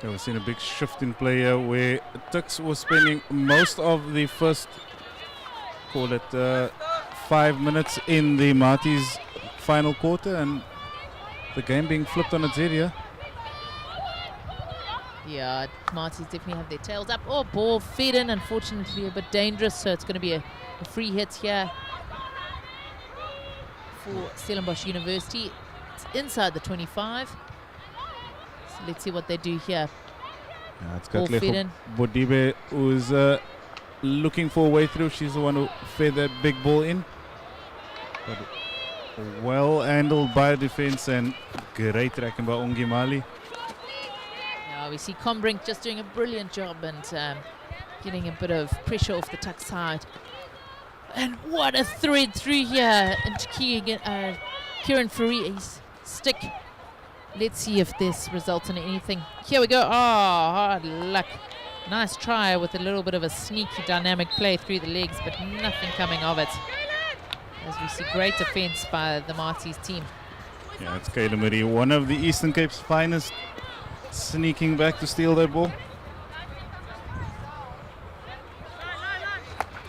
Yeah, we've seen a big shift in play here where Tuks was spending most of the first, 5 minutes in the Marty's final quarter, and the game being flipped on its head here. Yeah, Marty's definitely have their tails up. Oh, ball fed in, unfortunately a bit dangerous, so it's going to be a free hit here for Stellenbosch University. It's inside the 25. So let's see what they do here. Yeah, it's Ball fed in. Bodibe, who's looking for a way through. She's the one who fed that big ball in. But well handled by defense and great tracking by Ongimali. Yeah, we see Combrink just doing a brilliant job and getting a bit of pressure off the Tuks side. And what a thread through here into Kieran Fari's stick. Let's see if this results in anything. Here we go. Oh, hard luck. Nice try with a little bit of a sneaky dynamic play through the legs, but nothing coming of it. As we see great defense by the Marty's team. Yeah, it's Kayla Marie, one of the Eastern Cape's finest, sneaking back to steal that ball.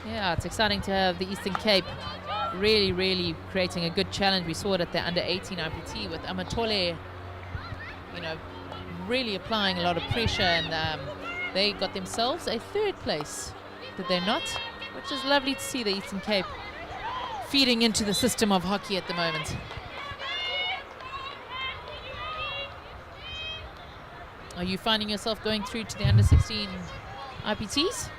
Yeah, it's exciting to have the Eastern Cape really creating a good challenge. We saw it at the under-18 IPT with Amatole, really applying a lot of pressure, and they got themselves a third place, did they not? Which is lovely to see the Eastern Cape feeding into the system of hockey at the moment. Are you finding yourself going through to the under-16 IPTs?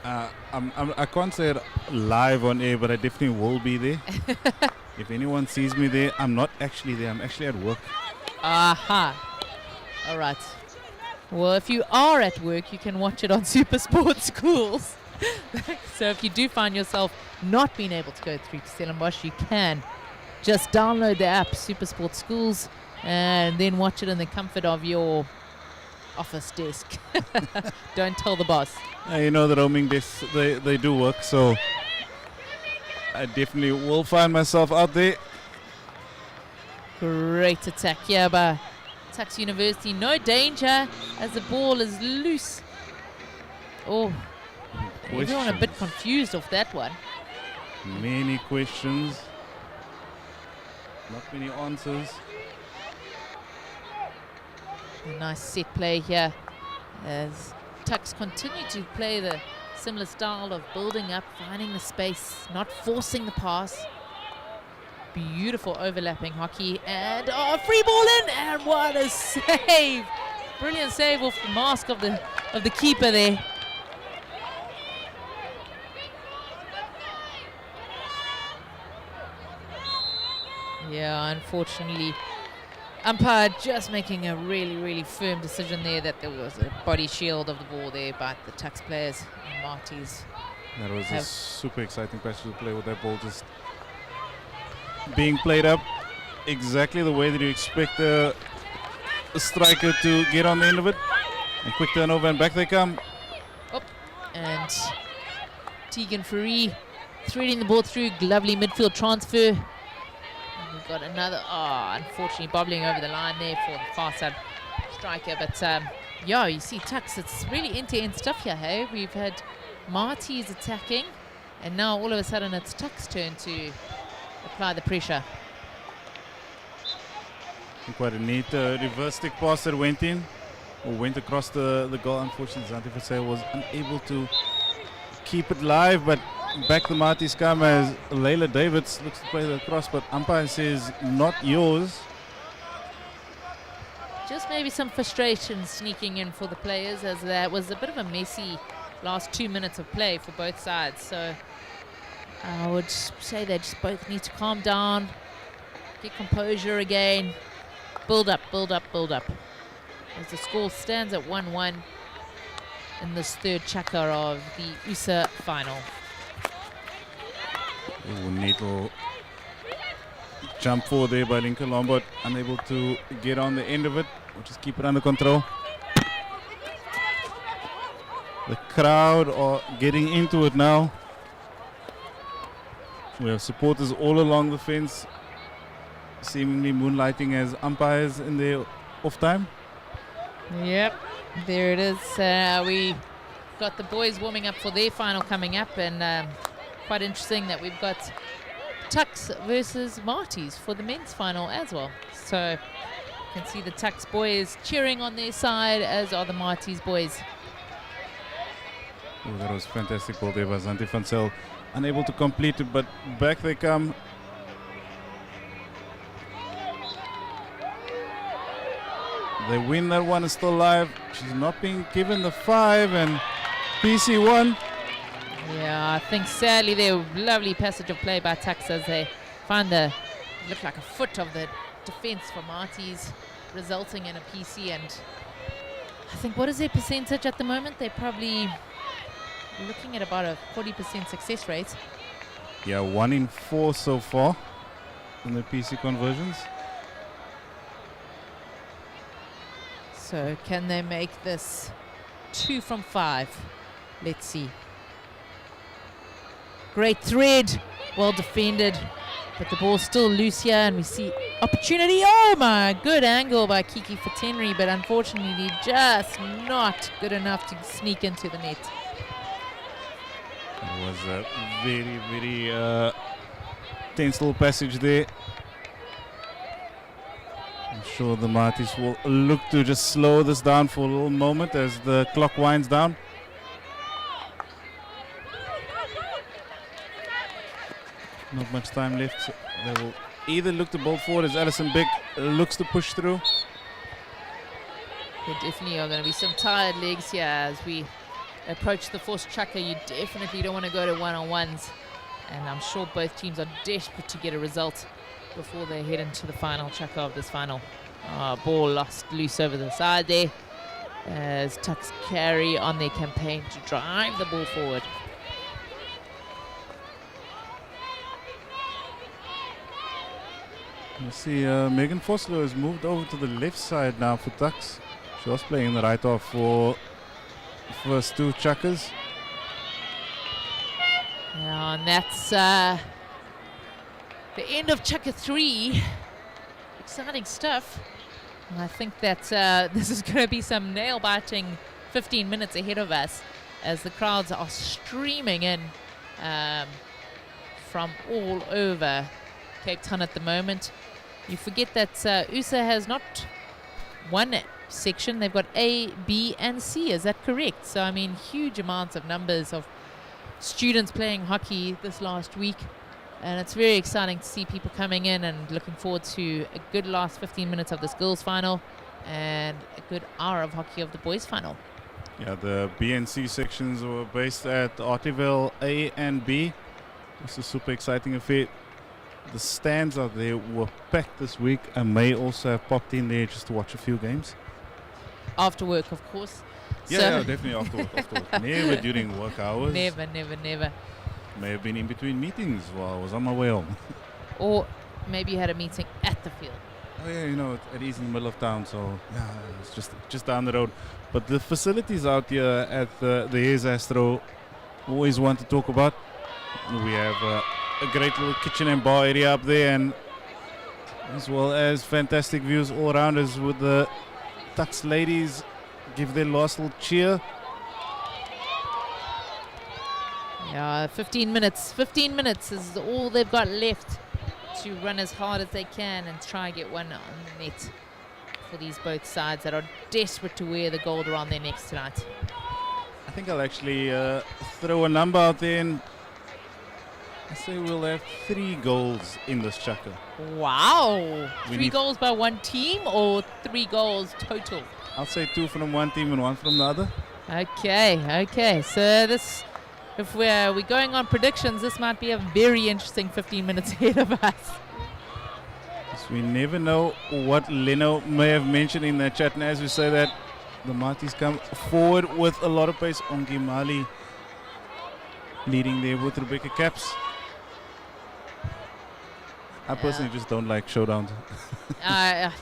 I can't say it live on air, but I definitely will be there. If anyone sees me there, I'm not actually there. I'm actually at work. Aha. All right. Well, if you are at work, you can watch it on Super Sports Schools. So if you do find yourself not being able to go through to Stellenbosch, you can just download the app Super Sports Schools and then watch it in the comfort of your office desk. Don't tell the boss. The roaming desks, they do work, so I definitely will find myself out there. Great attack here by Tuks University. No danger as the ball is loose. Oh, everyone a bit confused off that one. Many questions, not many answers. A nice set play here as Tuks continue to play the similar style of building up, finding the space, not forcing the pass. Beautiful overlapping hockey, and free ball in, and what a save! Brilliant save off the mask of the keeper there. Yeah, unfortunately, umpire just making a really firm decision there that there was a body shield of the ball there by the Tuks players and Marty's. That was a super exciting passage to play with that ball just being played up exactly the way that you expect a striker to get on the end of it. And quick turnover and back they come. And Tegan Fari threading the ball through, lovely midfield transfer. And we've got another, unfortunately bobbling over the line there for the far side striker. But yeah, you see Tuks, it's really end-to-end stuff here, hey? We've had Marty's attacking, and now all of a sudden it's Tuks' turn to apply the pressure. Quite a neat reverse stick pass that went in, or went across the goal. Unfortunately, Zanti Fasel was unable to keep it live, but back the Marty's come as Layla Davids looks to play the cross, but umpire says not yours. Just maybe some frustration sneaking in for the players, as that was a bit of a messy last 2 minutes of play for both sides. So I would say they just both need to calm down, get composure again, build up. As the score stands at 1-1 in this third chapter of the Ussa final. Neat little jump forward there by Lincoln Lombard, unable to get on the end of it. We'll just keep it under control. The crowd are getting into it now. We have supporters all along the fence, seemingly moonlighting as umpires in their off time. Yep, there it is. We got the boys warming up for their final coming up, and quite interesting that we've got Tuks versus Marty's for the men's final as well. So can see the Tuks boys cheering on their side, as are the Marties boys. Oh, that was fantastic ball there by Zanti van Zyl. Unable to complete it, but back they come. They win that one, is still alive. She's not being given the 5, and PC won. Yeah, I think sadly there, lovely passage of play by Tuks as they find the, looked like a foot of the defense for Marties, resulting in a PC. And I think, what is their percentage at the moment? They're probably looking at about a 40% success rate. Yeah, 1 in 4 so far in the PC conversions. So can they make this 2 from 5? Let's see. Great thread, well defended, but the ball's still loose here, and we see opportunity. Oh my, good angle by Kiki Fatenri, but unfortunately just not good enough to sneak into the net. It was a very, very tense little passage there. I'm sure the Marties will look to just slow this down for a little moment as the clock winds down. Not much time left. So they will either look to bolt forward as Alison Beck looks to push through. There definitely are going to be some tired legs here as we approach the forced chucker. You definitely don't want to go to one-on-ones, and I'm sure both teams are desperate to get a result before they head into the final chucker of this final. Ball lost loose over the side there as Tuks carry on their campaign to drive the ball forward. You see Megan Vosloo has moved over to the left side now for Tuks. She was playing the right half for the first 2 chuckers. Yeah, and that's the end of chucker 3. Exciting stuff. And I think that this is going to be some nail-biting 15 minutes ahead of us as the crowds are streaming in from all over Cape Town at the moment. You forget that Ussa has not one section. They've got A, B, and C. Is that correct? So, I mean, huge amounts of numbers of students playing hockey this last week. And it's very exciting to see people coming in, and looking forward to a good last 15 minutes of this girls' final and a good hour of hockey of the boys' final. Yeah, the B and C sections were based at Artiville A and B. It's a super exciting affair. The stands out there were packed this week. I may also have popped in there just to watch a few games. After work, of course. Yeah, So yeah, definitely after work. Never during work hours. Never, never, never. May have been in between meetings while I was on my way home. Or maybe you had a meeting at the field. Oh yeah, you know, it is in the middle of town, so yeah, it's just down the road. But the facilities out here at the Heers Astro, always want to talk about. We have a great little kitchen and bar area up there, and as well as fantastic views all around us with the Tuks ladies give their last little cheer. Yeah, 15 minutes. 15 minutes is all they've got left to run as hard as they can and try and get one on the net for these both sides that are desperate to wear the gold around their necks tonight. I think I'll actually throw a number out there, and I say we'll have 3 goals in this chucker. Wow! We 3 need- goals by one team or 3 goals total? I'll say 2 from one team and 1 from the other. Okay. So this, if we're going on predictions, this might be a very interesting 15 minutes ahead of us. Yes, we never know what Leno may have mentioned in that chat, and as we say that, the Marties come forward with a lot of pace. Ongi Mali leading there with Rebecca Caps. I personally just don't like showdowns.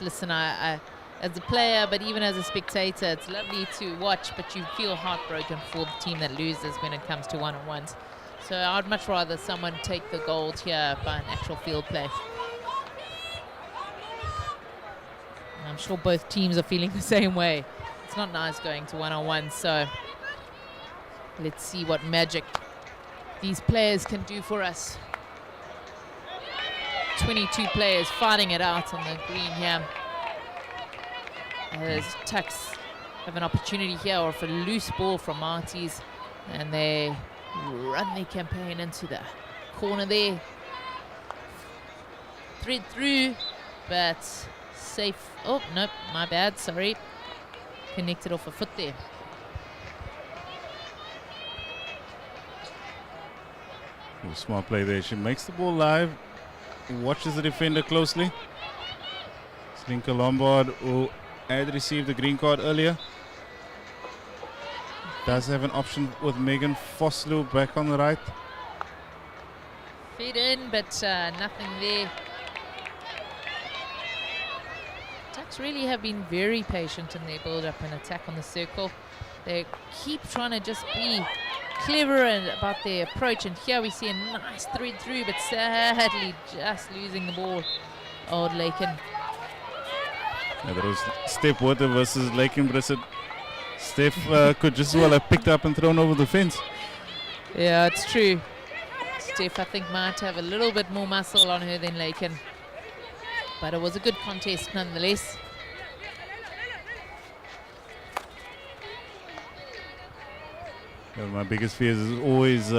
Listen, I as a player, but even as a spectator, it's lovely to watch, but you feel heartbroken for the team that loses when it comes to one-on-ones. So I'd much rather someone take the gold here by an actual field play. And I'm sure both teams are feeling the same way. It's not nice going to one-on-ones, so let's see what magic these players can do for us. 22 players fighting it out on the green here. as Tuks have an opportunity here off a loose ball from Marties, and they run their campaign into the corner there. Thread through, but safe. Oh, nope, my bad, sorry. Connected off a foot there. Oh, smart play there. She makes the ball live, watches the defender closely. Slinker Lombard, who had received the green card earlier, does have an option with Megan Vosloo back on the right. Feed in, but nothing there. Tuks really have been very patient in their build-up and attack on the circle. They keep trying to just be clever about their approach, and here we see a nice thread through, but sadly just losing the ball. Old Laken. Yeah, that was Steph Water versus Laken Brissett. Steph could just as well have picked up and thrown over the fence. Yeah, it's true. Steph, I think, might have a little bit more muscle on her than Laken. But it was a good contest nonetheless. Well, my biggest fears is always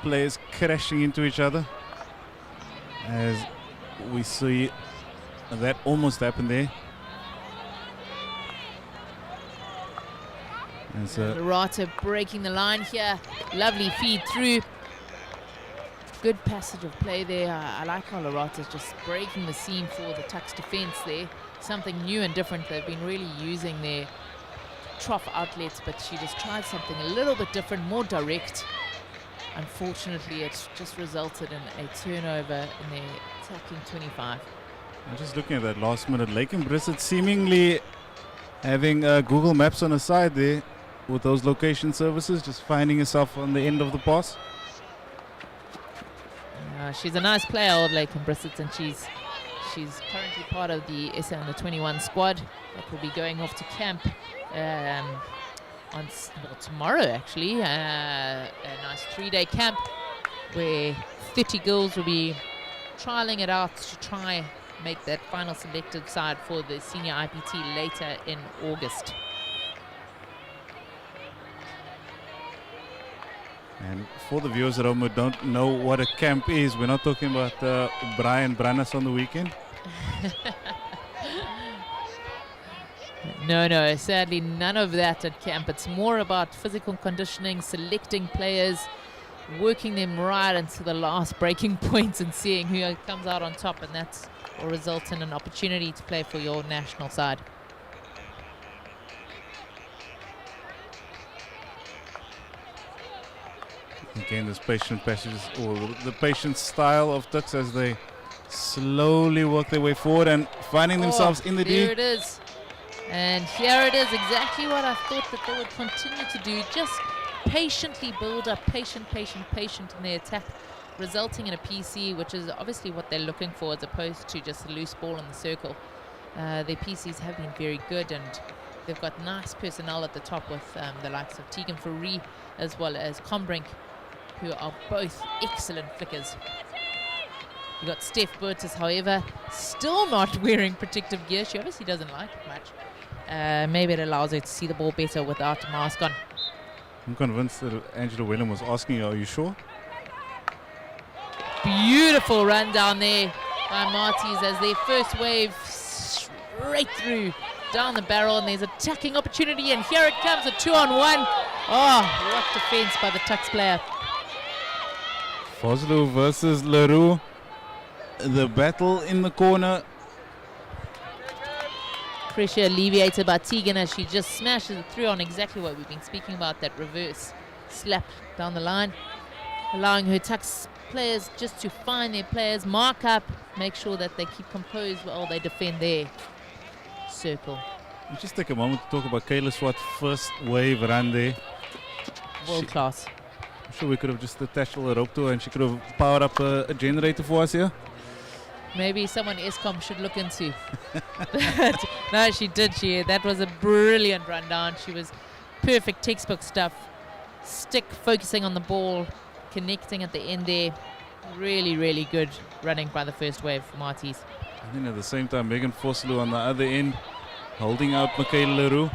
players crashing into each other. As we see that almost happened there. And so Lorata breaking the line here. Lovely feed through. Good passage of play there. I like how Lorata's just breaking the seam for the Tuks defense there. Something new and different. They've been really using their trough outlets, but she just tried something a little bit different, more direct. Unfortunately, it's just resulted in a turnover in their attacking 25. I'm just looking at that last minute. Laken Brissett seemingly having Google Maps on her side there with those location services, just finding herself on the end of the pass. She's a nice player, old Laken Brissett, and she's currently part of the SA Under 21 squad that will be going off to camp on tomorrow, actually. A nice 3-day camp where 30 girls will be trialing it out to try make that final selected side for the senior IPT later in August. And for the viewers at home who don't know what a camp is, we're not talking about Brian Brannas on the weekend. No, sadly none of that at camp. It's more about physical conditioning, selecting players, working them right into the last breaking points and seeing who comes out on top, and that will result in an opportunity to play for your national side. Again, this patient passage, or the patient style of Tuks as they slowly work their way forward and finding themselves in the D. Here it is. And here it is, exactly what I thought that they would continue to do. Just patiently build up, patient in their attack, resulting in a PC, which is obviously what they're looking for as opposed to just a loose ball in the circle. Their PCs have been very good, and they've got nice personnel at the top with the likes of Tegan Fourie as well as Combrink, who are both excellent flickers. You got Steph Burtis, however, still not wearing protective gear. She obviously doesn't like it much. Maybe it allows her to see the ball better without a mask on. I'm convinced that Angela Whelan was asking her, are you sure? Beautiful run down there by Marties as their first wave straight through down the barrel, and there's attacking opportunity, and here it comes, a 2-on-1. Oh, what defense by the Tuks player. Vosloo versus Leroux. The battle in the corner. Pressure alleviated by Tegan as she just smashes it through on exactly what we've been speaking about, that reverse slap down the line, allowing her Tuks players just to find their players, mark up, make sure that they keep composed while they defend their circle. Let's just take a moment to talk about Kayla Swart's first wave run there. World class. I'm sure we could have just attached all the rope to her and she could have powered up a generator for us here. Maybe someone Eskom should look into. No, she did. That was a brilliant rundown. She was perfect textbook stuff. Stick focusing on the ball, connecting at the end there. Really, really good running by the first wave for Marties. And then at the same time, Megan Vosloo on the other end, holding out Michaela Leroux.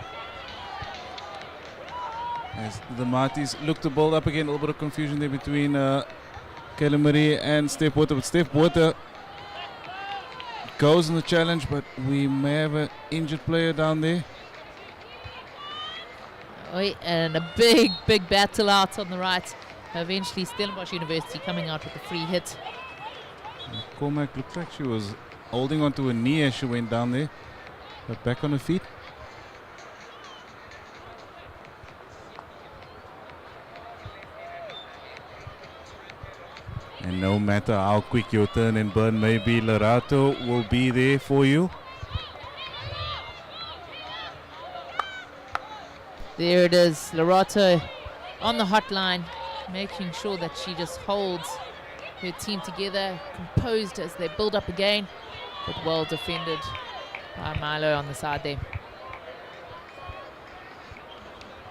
As the Marties look to build up again, a little bit of confusion there between Kayla Marie and Steph Botha. But Steph Botha goes in the challenge, but we may have an injured player down there. And a big battle out on the right. Eventually Stellenbosch University coming out with a free hit. Cormac looked like she was holding onto her knee as she went down there, but back on her feet. And no matter how quick your turn and burn may be, Lerato will be there for you. There it is, Lerato on the hotline, making sure that she just holds her team together, composed as they build up again, but well defended by Milo on the side there.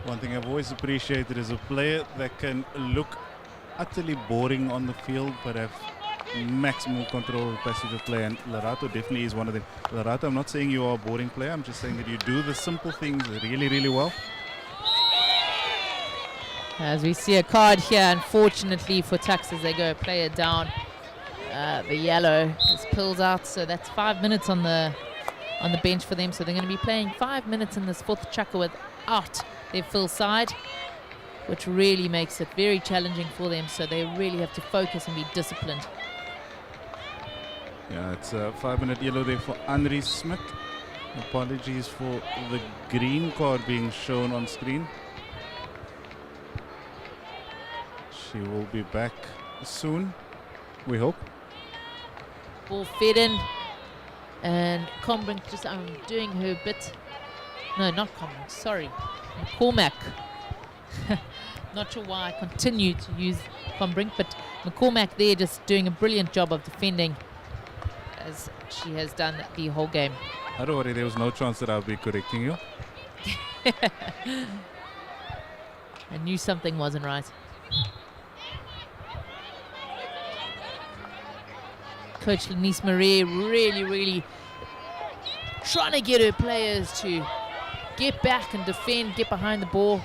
One thing I've always appreciated is a player that can look utterly boring on the field but have maximum control of the passage of play, and Lerato definitely is one of them. Lerato, I'm not saying you are a boring player, I'm just saying that you do the simple things really well. As we see a card here, unfortunately for Tuks, as they go a player down. The yellow is pulled out, so that's 5 minutes on the bench for them. So they're going to be playing 5 minutes in this fourth chukka without their full side, which really makes it very challenging for them. So they really have to focus and be disciplined. Yeah, it's a 5-minute yellow there for Henri Smith. Apologies for the green card being shown on screen. She will be back soon, we hope. Ball fed in, and Combrink just doing her bit. No, not Combrink, sorry, McCormack. Not sure why I continue to use Combrink, but McCormack there just doing a brilliant job of defending, as she has done the whole game. Don't worry, there was no chance that I'll be correcting you. I knew something wasn't right. Coach Lenice Marie really trying to get her players to get back and defend, get behind the ball,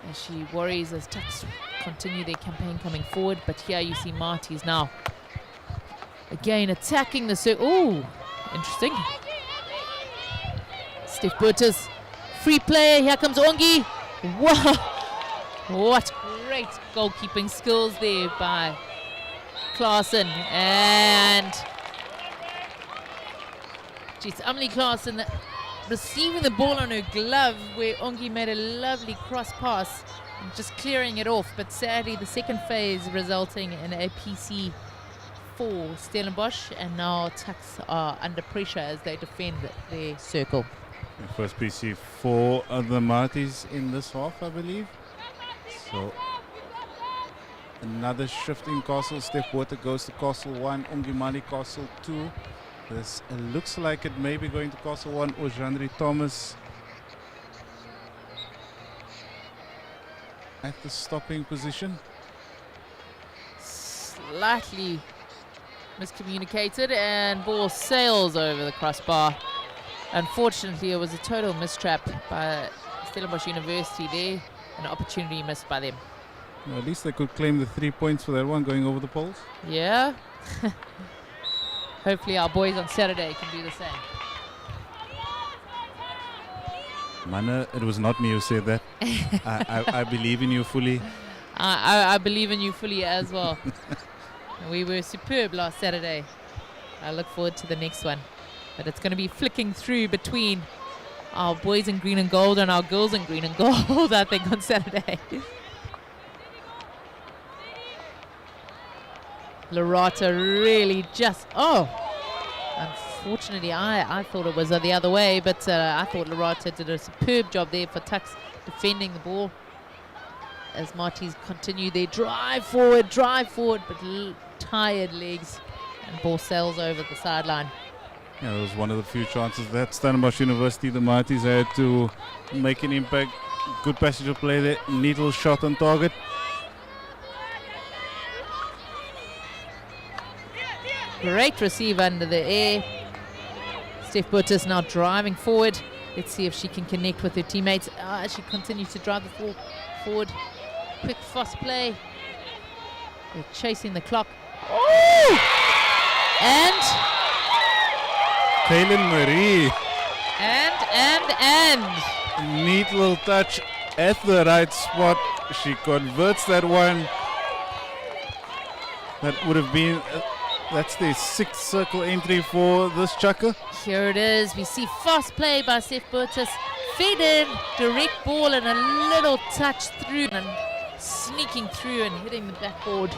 as she worries as Tuks continue their campaign coming forward. But here you see Marty's now again attacking the circle. Ooh, interesting. Steph Burtis, free play, here comes Ongi. Wow, what great goalkeeping skills there by Klaasen, and Amelie Klaasen receiving the ball on her glove, where Ongi made a lovely cross pass and just clearing it off, but sadly the second phase resulting in a PC for Stellenbosch, and now Tuks are under pressure as they defend their circle. The first PC for the Marties in this half, I believe. So another shift in Castle. Steph Botha goes to Castle 1, Ongimali Castle 2. This looks like it may be going to Castle 1 or Jeanri Thomas at the stopping position. Slightly miscommunicated, and ball sails over the crossbar. Unfortunately, it was a total mistrap by Stellenbosch University there, an opportunity missed by them. Well, at least they could claim the 3 points for that one going over the poles. Yeah. Hopefully our boys on Saturday can do the same. Mana, it was not me who said that. I believe in you fully. I believe in you fully as well. We were superb last Saturday. I look forward to the next one. But it's going to be flicking through between our boys in green and gold and our girls in green and gold, I think, on Saturday. Lerato really just, unfortunately I thought it was the other way, but I thought Lerato did a superb job there for Tuks defending the ball as Marties continue their drive forward, but tired legs, and ball sails over the sideline. Yeah, it was one of the few chances that Stellenbosch University, the Marties, had to make an impact. Good passage of play there, neat little shot on target. Great receive under the air. Steph Burtis now driving forward. Let's see if she can connect with her teammates. She continues to drive the ball forward. Quick, fast play. They're chasing the clock. Oh! And Kaylin Marie. And. Neat little touch at the right spot. She converts that one. That would have been, that's the 6th circle entry for this chucker. Here it is. We see fast play by Steph Burtis. Fed in, direct ball and a little touch through and sneaking through and hitting the backboard,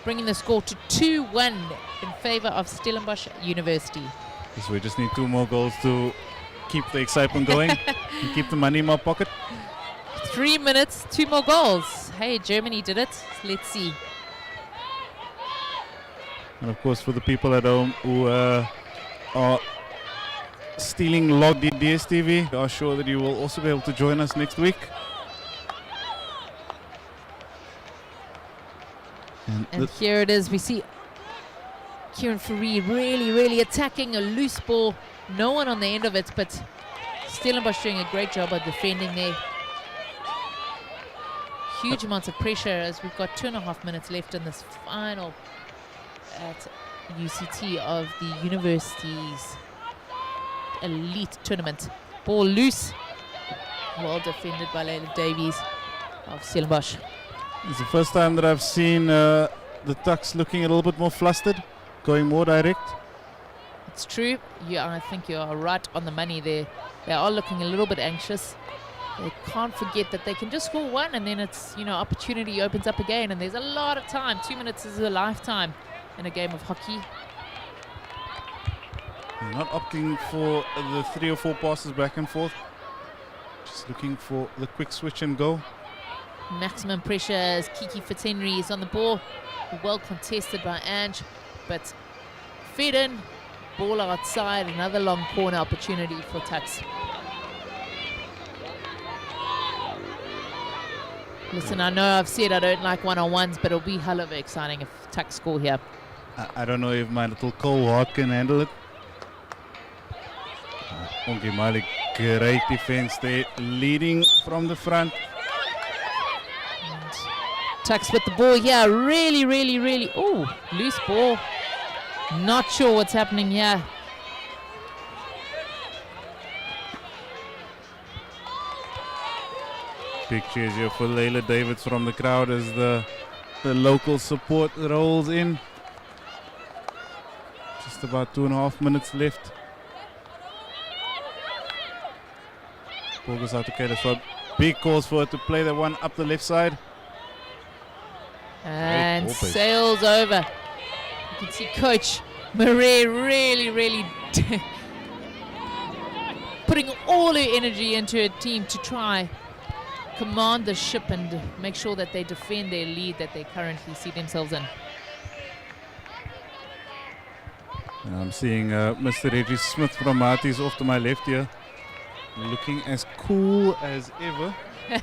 bringing the score to 2-1 in favor of Stellenbosch University. So we just need 2 more goals to keep the excitement going and keep the money in my pocket. 3 minutes, 2 more goals. Hey, Germany did it. Let's see. And of course, for the people at home who are stealing logged in DSTV, we are sure that you will also be able to join us next week. And here it is. We see Kieran Fourie really attacking a loose ball. No one on the end of it, but Stellenbosch doing a great job of defending there. Huge amounts of pressure as we've got 2.5 minutes left in this final at UCT of the university's elite tournament. Ball loose. Well defended by Layla Davies of Stellenbosch. It's the first time that I've seen the Tuks looking a little bit more flustered, going more direct. It's true. I think you are right on the money there. They are looking a little bit anxious. They can't forget that they can just score one and then it's, opportunity opens up again and there's a lot of time. 2 minutes is a lifetime in a game of hockey. They're not opting for the 3 or 4 passes back and forth. Just looking for the quick switch and go. Maximum pressure as Kiki Fitzhenry is on the ball. Well contested by Ange, but fed in. Ball outside, another long corner opportunity for Tuks. Listen, I know I've said I don't like one-on-ones, but it'll be hell of exciting if Tuks score here. I don't know if my little cold heart can handle it. Ongi Malik, great defense there, leading from the front. And Tuks with the ball here, really, oh, loose ball. Not sure what's happening here. Big cheers here for Layla Davids from the crowd as the local support rolls in. Just about 2.5 minutes left. Ball goes out to Kayla Swab. Big calls for her to play the one up the left side. And sails over. You can see Coach Marie really putting all her energy into her team to try command the ship and make sure that they defend their lead that they currently see themselves in. And I'm seeing Mr. Reggie Smith from Marty's off to my left here, looking as cool as ever.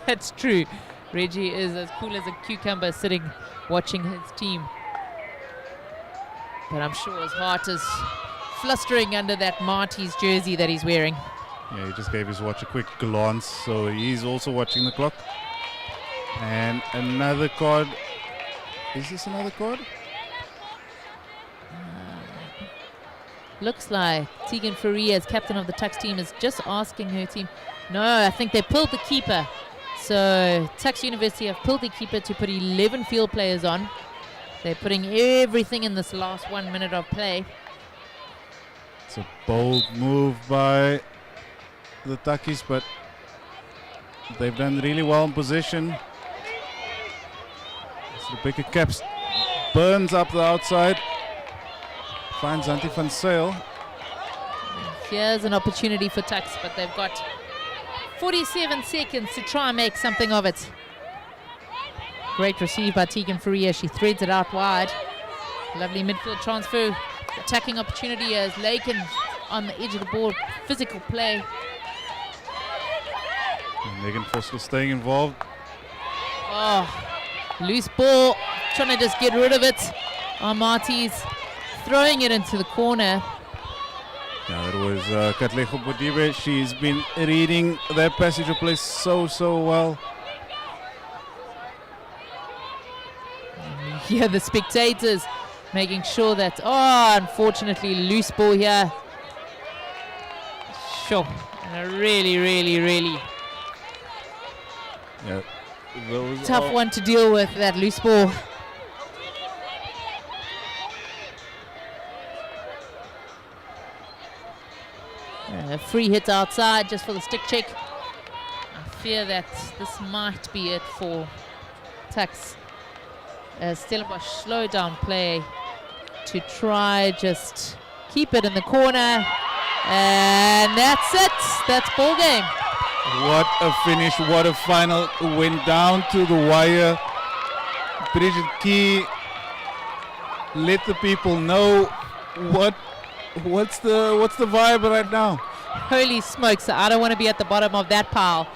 That's true. Reggie is as cool as a cucumber sitting watching his team. But I'm sure his heart is flustering under that Marty's jersey that he's wearing. Yeah, he just gave his watch a quick glance, so he's also watching the clock. And another card. Is this another card? Looks like Tegan Fourie, as captain of the Tuks team, is just asking her team. No, I think they pulled the keeper. So Tuks University have pulled the keeper to put 11 field players on. They're putting everything in this last 1 minute of play. It's a bold move by the Tukkies, but they've done really well in possession. So Rebecca Caps burns up the outside, finds Antti van Sail. Here's an opportunity for Tuks, but they've got 47 seconds to try and make something of it. Great receive by Tegan Fourie as she threads it out wide. Lovely midfield transfer. Attacking opportunity as Lakin on the edge of the ball. Physical play. And Megan Foster staying involved. Oh, loose ball. Trying to just get rid of it. Marty's throwing it into the corner. Yeah, that was Katlego Bodibe. She's been reading that passage of play so well. Yeah, the spectators making sure that, unfortunately, loose ball here. Sure, and a really Yeah, those tough one to deal with, that loose ball. A free hit outside just for the stick check. I fear that this might be it for Tuks. Stellenbosch slow down play to try just keep it in the corner, and that's it. That's ball game. What a finish, what a final. Went down to the wire. Bridget Key let the people know what's the vibe right now. Holy smokes, I don't want to be at the bottom of that pile.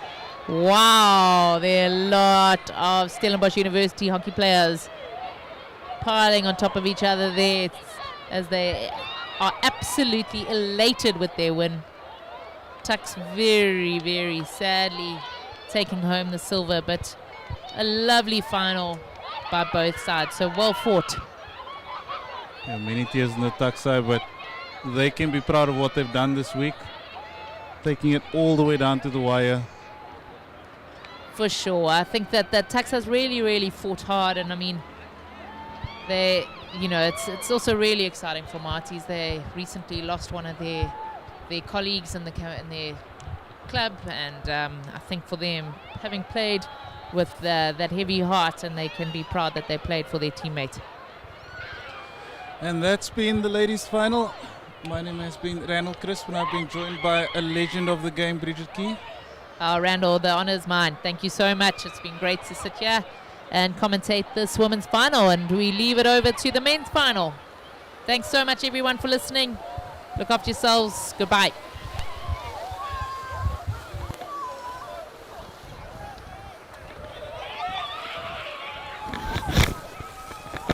Wow, there are a lot of Stellenbosch University hockey players piling on top of each other there as they are absolutely elated with their win. Tuks very sadly taking home the silver, but a lovely final by both sides, so well fought. Yeah, many tears on the Tuks side, but they can be proud of what they've done this week, taking it all the way down to the wire. For sure, I think that Tuks has really fought hard, and I mean, they, it's also really exciting for Marties. They recently lost one of their colleagues in their club, and I think for them, having played with that heavy heart, and they can be proud that they played for their teammate. And that's been the ladies' final. My name has been Randall Crisp, and I've been joined by a legend of the game, Bridget Key. Randall, the honor is mine. Thank you so much. It's been great to sit here and commentate this women's final, and we leave it over to the men's final. Thanks so much, everyone, for listening. Look after yourselves. Goodbye.